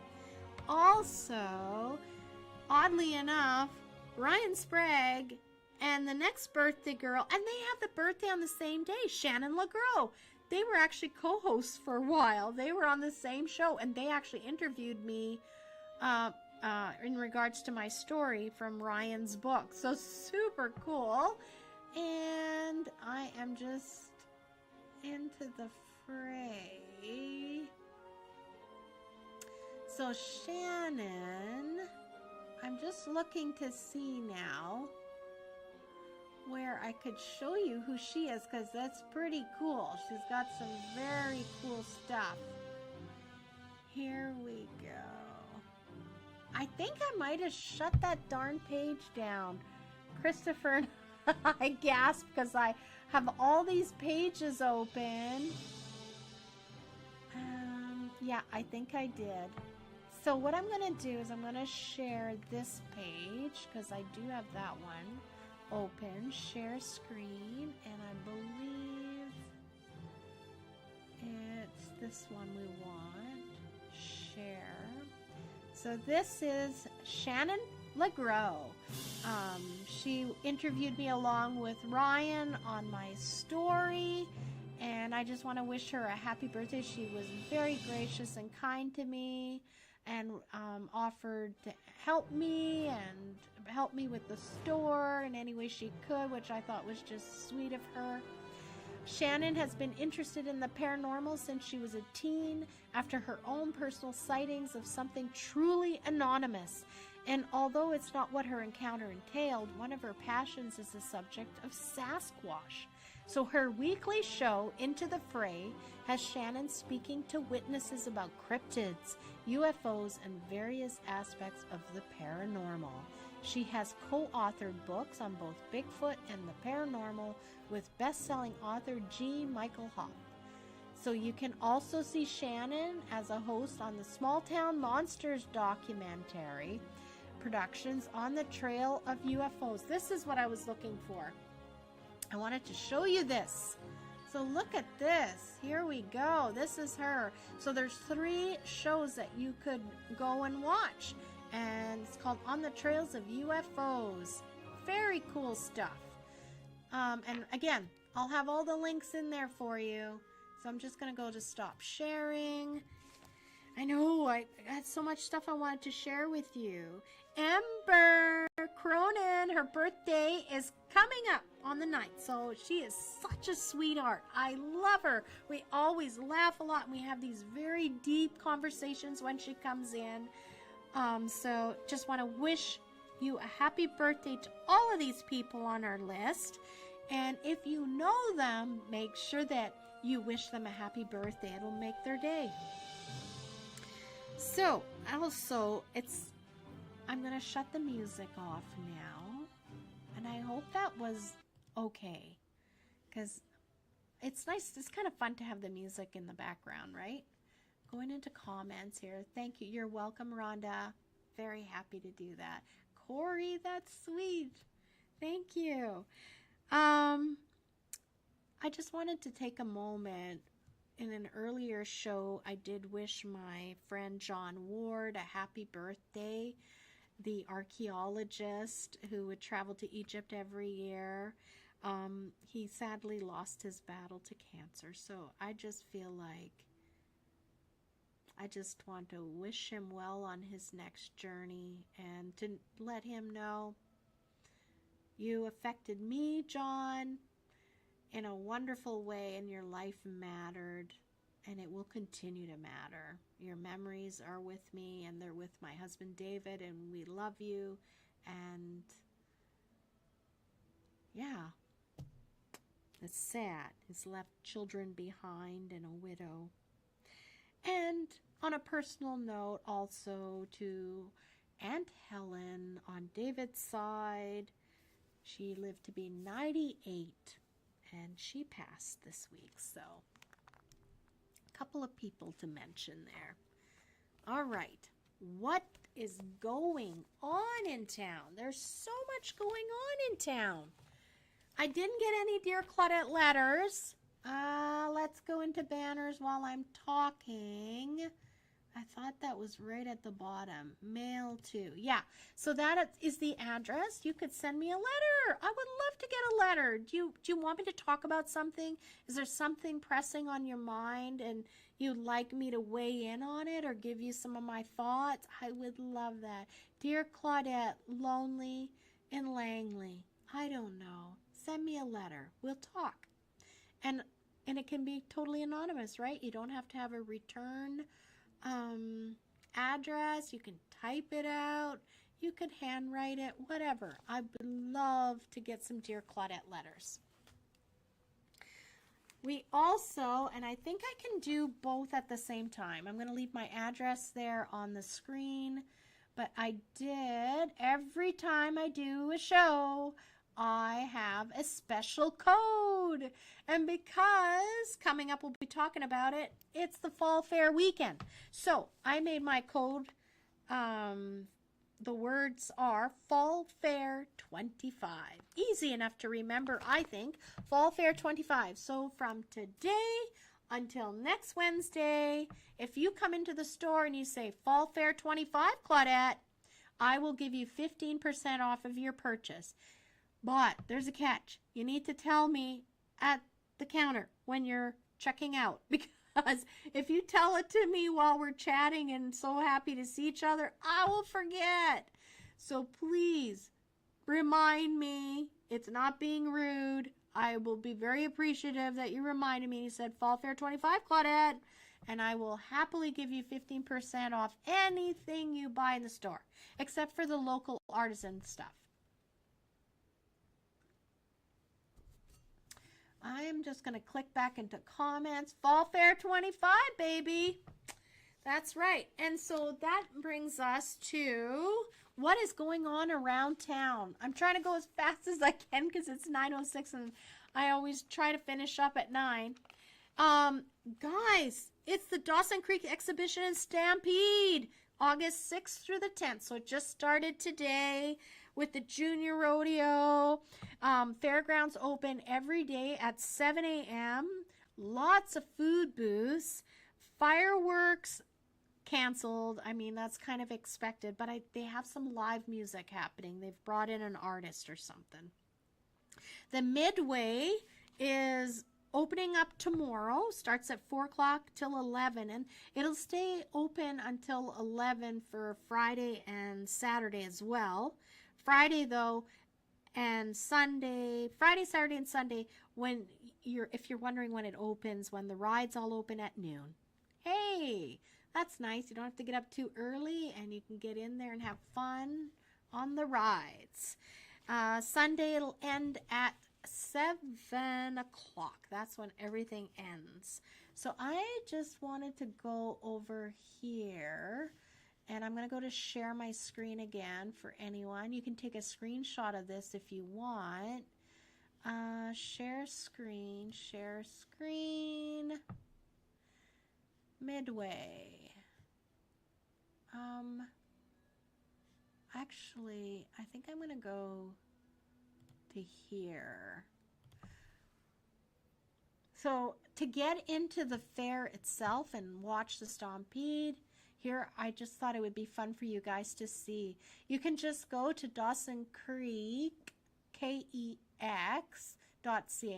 Also, oddly enough, Ryan Sprague and the next birthday girl, and they have the birthday on the same day, Shannon LeGros. They were actually co-hosts for a while. They were on the same show, and they actually interviewed me in regards to my story from Ryan's book. So super cool. And I am just into the fray. So Shannon, I'm just looking to see now where I could show you who she is, because that's pretty cool. She's got some very cool stuff. Here we go. I think I might have shut that darn page down. Christopher and I gasped because I have all these pages open. Yeah, I think I did. So what I'm going to do is I'm going to share this page because I do have that one open. Share screen, and I believe it's this one we want. Share. So this is Shannon LeGros. She interviewed me along with Ryan on my story, and I just want to wish her a happy birthday. She was very gracious and kind to me, and offered to help me with the store in any way she could, which I thought was just sweet of her. Shannon has been interested in the paranormal since she was a teen, after her own personal sightings of something truly anonymous. And although it's not what her encounter entailed, one of her passions is the subject of Sasquatch. So her weekly show, Into the Fray, has Shannon speaking to witnesses about cryptids, UFOs, and various aspects of the paranormal. She has co-authored books on both Bigfoot and the paranormal with best-selling author G. Michael Hoff. So you can also see Shannon as a host on the Small Town Monsters documentary productions On the Trail of UFOs. This is what I was looking for. I wanted to show you this. So look at this. Here we go. This is her. So there's 3 shows that you could go and watch. And it's called On the Trails of UFOs. Very cool stuff. And again, I'll have all the links in there for you. So I'm just going to go to stop sharing. I know, I had so much stuff I wanted to share with you. Amber Cronin, her birthday is coming up on the 9th. So she is such a sweetheart. I love her. We always laugh a lot, and we have these very deep conversations when she comes in. So just want to wish you a happy birthday to all of these people on our list. And if you know them, make sure that you wish them a happy birthday. It'll make their day. So also, I'm going to shut the music off now. And I hope that was okay. Because it's nice. It's kind of fun to have the music in the background, right? Going into comments here. Thank you. You're welcome, Rhonda. Very happy to do that. Corey, that's sweet. Thank you. I just wanted to take a moment. In an earlier show, I did wish my friend John Ward a happy birthday. The archaeologist who would travel to Egypt every year. He sadly lost his battle to cancer. So I just feel like I just want to wish him well on his next journey and to let him know you affected me, John, in a wonderful way, and your life mattered, and it will continue to matter. Your memories are with me, and they're with my husband, David, and we love you, and yeah, it's sad. He's left children behind and a widow. And on a personal note, also to Aunt Helen on David's side. She lived to be 98, and she passed this week. So, a couple of people to mention there. All right, what is going on in town? There's so much going on in town. I didn't get any Dear Claudette letters. Let's go into banners while I'm talking. I thought that was right at the bottom. Mail to. Yeah, so that is the address. You could send me a letter. I would love to get a letter. Do you want me to talk about something? Is there something pressing on your mind and you'd like me to weigh in on it or give you some of my thoughts? I would love that. Dear Claudette, lonely in Langley. I don't know. Send me a letter. We'll talk. And And it can be totally anonymous, right? You don't have to have a return address. You can type it out. You could handwrite it, whatever. I would love to get some Dear Claudette letters. We also, and I think I can do both at the same time. I'm going to leave my address there on the screen. But I did, every time I do a show, I have a special code. And because coming up we'll be talking about it, it's the Fall Fair weekend. So I made my code, the words are Fall Fair 25. Easy enough to remember, I think. Fall Fair 25. So from today until next Wednesday, if you come into the store and you say Fall Fair 25, Claudette, I will give you 15% off of your purchase. But there's a catch. You need to tell me at the counter when you're checking out, because if you tell it to me while we're chatting and so happy to see each other, I will forget. So please remind me. It's not being rude. I will be very appreciative that you reminded me. You said Fall Fair 25, Claudette, and I will happily give you 15% off anything you buy in the store, except for the local artisan stuff. I am just going to click back into comments. Fall Fair 25, baby. That's right. And so that brings us to what is going on around town. I'm trying to go as fast as I can because it's 9:06 and I always try to finish up at 9. Guys, it's the Dawson Creek Exhibition in Stampede, August 6th through the 10th. So it just started today with the junior rodeo. Fairgrounds open every day at 7 a.m. Lots of food booths. Fireworks canceled. I mean, that's kind of expected, but they have some live music happening. They've brought in an artist or something. The Midway is opening up tomorrow. Starts at 4 o'clock till 11, and it'll stay open until 11 for Friday and Saturday as well. Friday, though, and Sunday, Friday, Saturday, and Sunday, if you're wondering when it opens, when the rides all open at noon. Hey, that's nice. You don't have to get up too early, and you can get in there and have fun on the rides. Sunday, it'll end at 7 o'clock. That's when everything ends. So I just wanted to go over here, and I'm going to go to share my screen again for anyone. You can take a screenshot of this if you want. Share screen, Midway. Actually, I think I'm going to go to here. So to get into the fair itself and watch the Stampede, here I just thought it would be fun for you guys to see. You can just go to Dawson Creek, KEX.ca,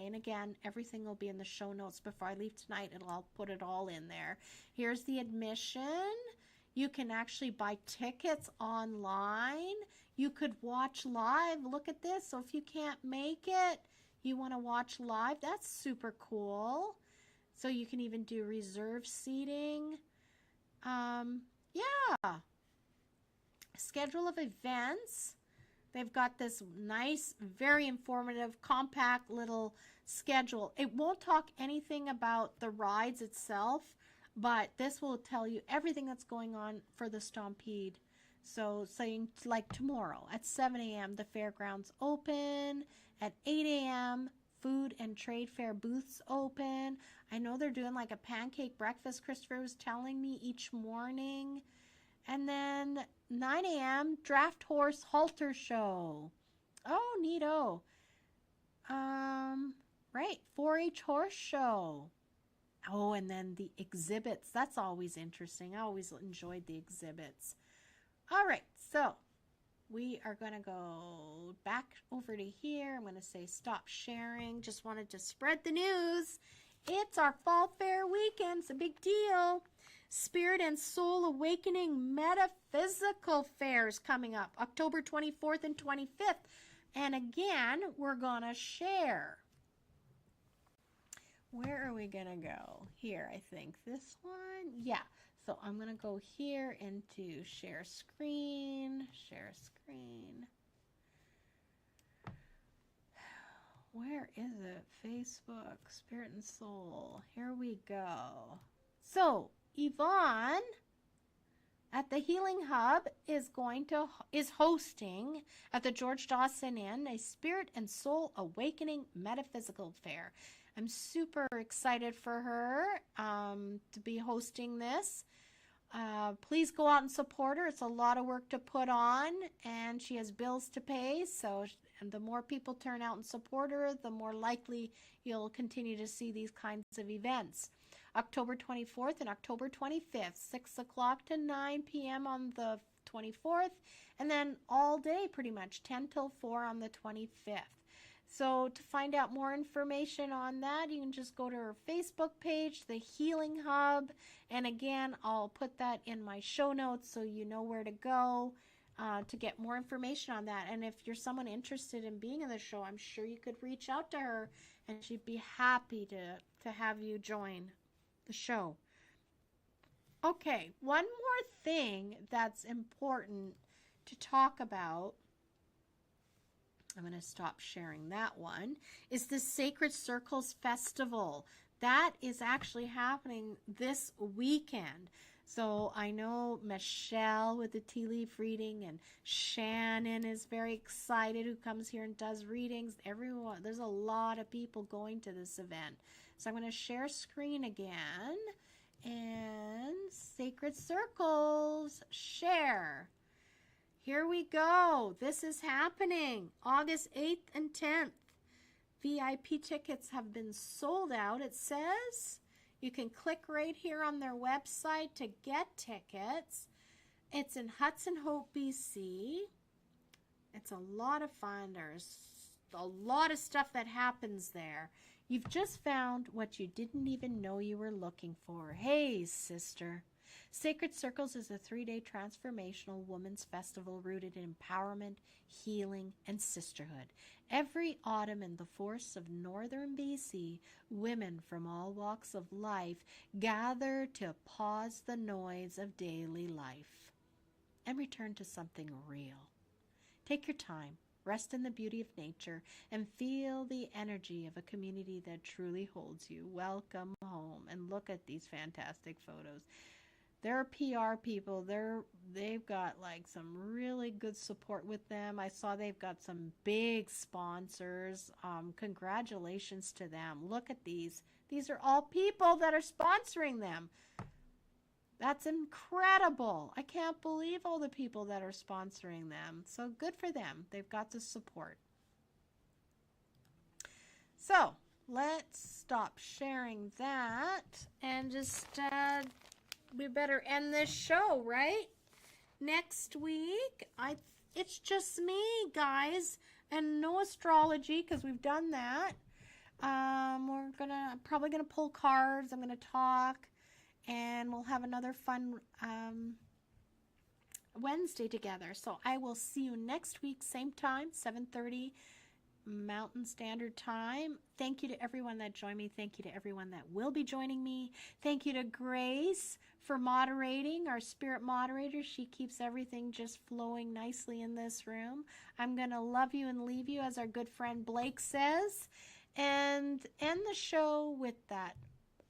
and again, everything will be in the show notes before I leave tonight. I'll put it all in there. Here's the admission. You can actually buy tickets online. You could watch live. Look at this. So if you can't make it, you want to watch live, that's super cool. So you can even do reserve seating. Yeah. Schedule of events. They've got this nice, very informative, compact little schedule. It won't talk anything about the rides itself, but this will tell you everything that's going on for the Stampede. So saying like tomorrow at 7 a.m. the fairgrounds open. At 8 a.m. food and trade fair booths open. I know they're doing like a pancake breakfast, Christopher was telling me, each morning. And then 9 a.m. draft horse halter show. Oh, neato. Right, 4-H horse show. Oh, and then the exhibits. That's always interesting. I always enjoyed the exhibits. All right, so we are going to go back over to here. I'm going to say stop sharing. Just wanted to spread the news. It's our Fall Fair weekend. It's a big deal. Spirit and Soul Awakening Metaphysical Fairs coming up October 24th and 25th. And again, we're going to share. where are we going to go? Here, I think. This one? Yeah. So I'm going to go here into share screen. Share screen. Where is it? Facebook, Spirit and Soul. Here we go. So Yvonne at the Healing Hub is hosting at the George Dawson Inn a Spirit and Soul Awakening Metaphysical Fair. I'm super excited for her to be hosting this. Please go out and support her. It's a lot of work to put on, and she has bills to pay. So, and the more people turn out and support her, the more likely you'll continue to see these kinds of events. October 24th and October 25th, 6 o'clock to 9 p.m. on the 24th, and then all day pretty much, 10 till 4 on the 25th. So to find out more information on that, you can just go to her Facebook page, The Healing Hub, and again, I'll put that in my show notes so you know where to go to get more information on that. And if you're someone interested in being in the show, I'm sure you could reach out to her, and she'd be happy to have you join the show. Okay, one more thing that's important to talk about, I'm going to stop sharing that one, is the Sacred Circles Festival. That is actually happening this weekend. So I know Michelle with the tea leaf reading, and Shannon is very excited, who comes here and does readings. Everyone, there's a lot of people going to this event. So I'm going to share screen again, and Sacred Circles, share. Here we go. This is happening August 8th and 10th. VIP tickets have been sold out, it says. You can click right here on their website to get tickets. It's in Hudson Hope, BC. It's a lot of fun. There's a lot of stuff that happens there. You've just found what you didn't even know you were looking for. Hey, sister. Sacred Circles is a 3-day transformational women's festival rooted in empowerment, healing, and sisterhood. Every autumn in the forests of northern BC, women from all walks of life gather to pause the noise of daily life and return to something real. Take your time, rest in the beauty of nature, and feel the energy of a community that truly holds you. Welcome home. And look at these fantastic photos. Their PR people, they've got like some really good support with them. I saw they've got some big sponsors. Congratulations to them. Look at these. These are all people that are sponsoring them. That's incredible. I can't believe all the people that are sponsoring them. So good for them. They've got the support. So let's stop sharing that and just... we better end this show, right? Next week, it's just me, guys, and no astrology because we've done that. I'm probably gonna pull cards. I'm gonna talk, and we'll have another fun Wednesday together. So I will see you next week, same time, 7:30 Mountain Standard Time. Thank you to everyone that joined me. Thank you to everyone that will be joining me. Thank you to Grace for moderating, our spirit moderator. She keeps everything just flowing nicely in this room. I'm going to love you and leave you, as our good friend Blake says, and end the show with that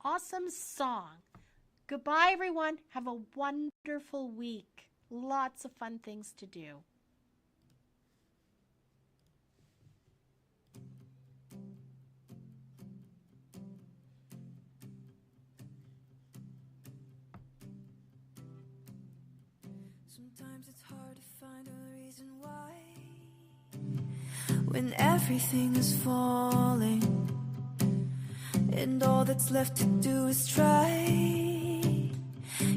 awesome song. Goodbye, everyone. Have a wonderful week. Lots of fun things to do. Sometimes it's hard to find a reason why, when everything is falling and all that's left to do is try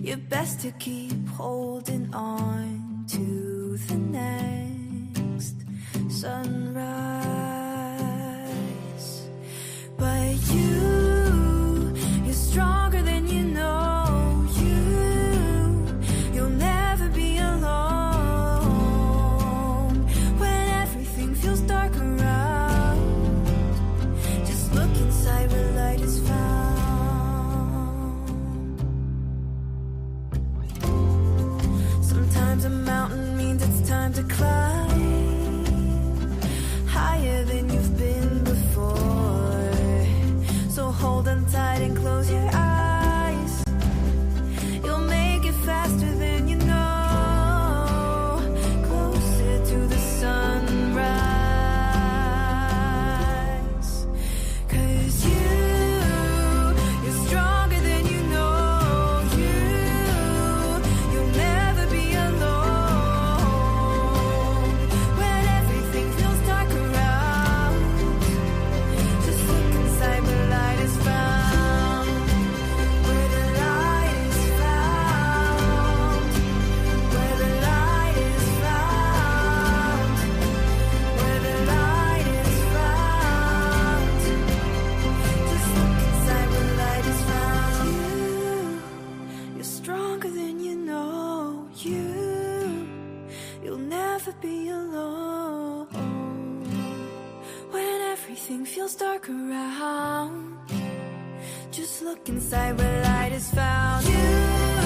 your best to keep holding on to the next sunrise. But you're stronger than you know. You'll never be alone when everything feels dark around. Just look inside where light is found. happy alone. When everything feels dark around, just look inside where light is found. You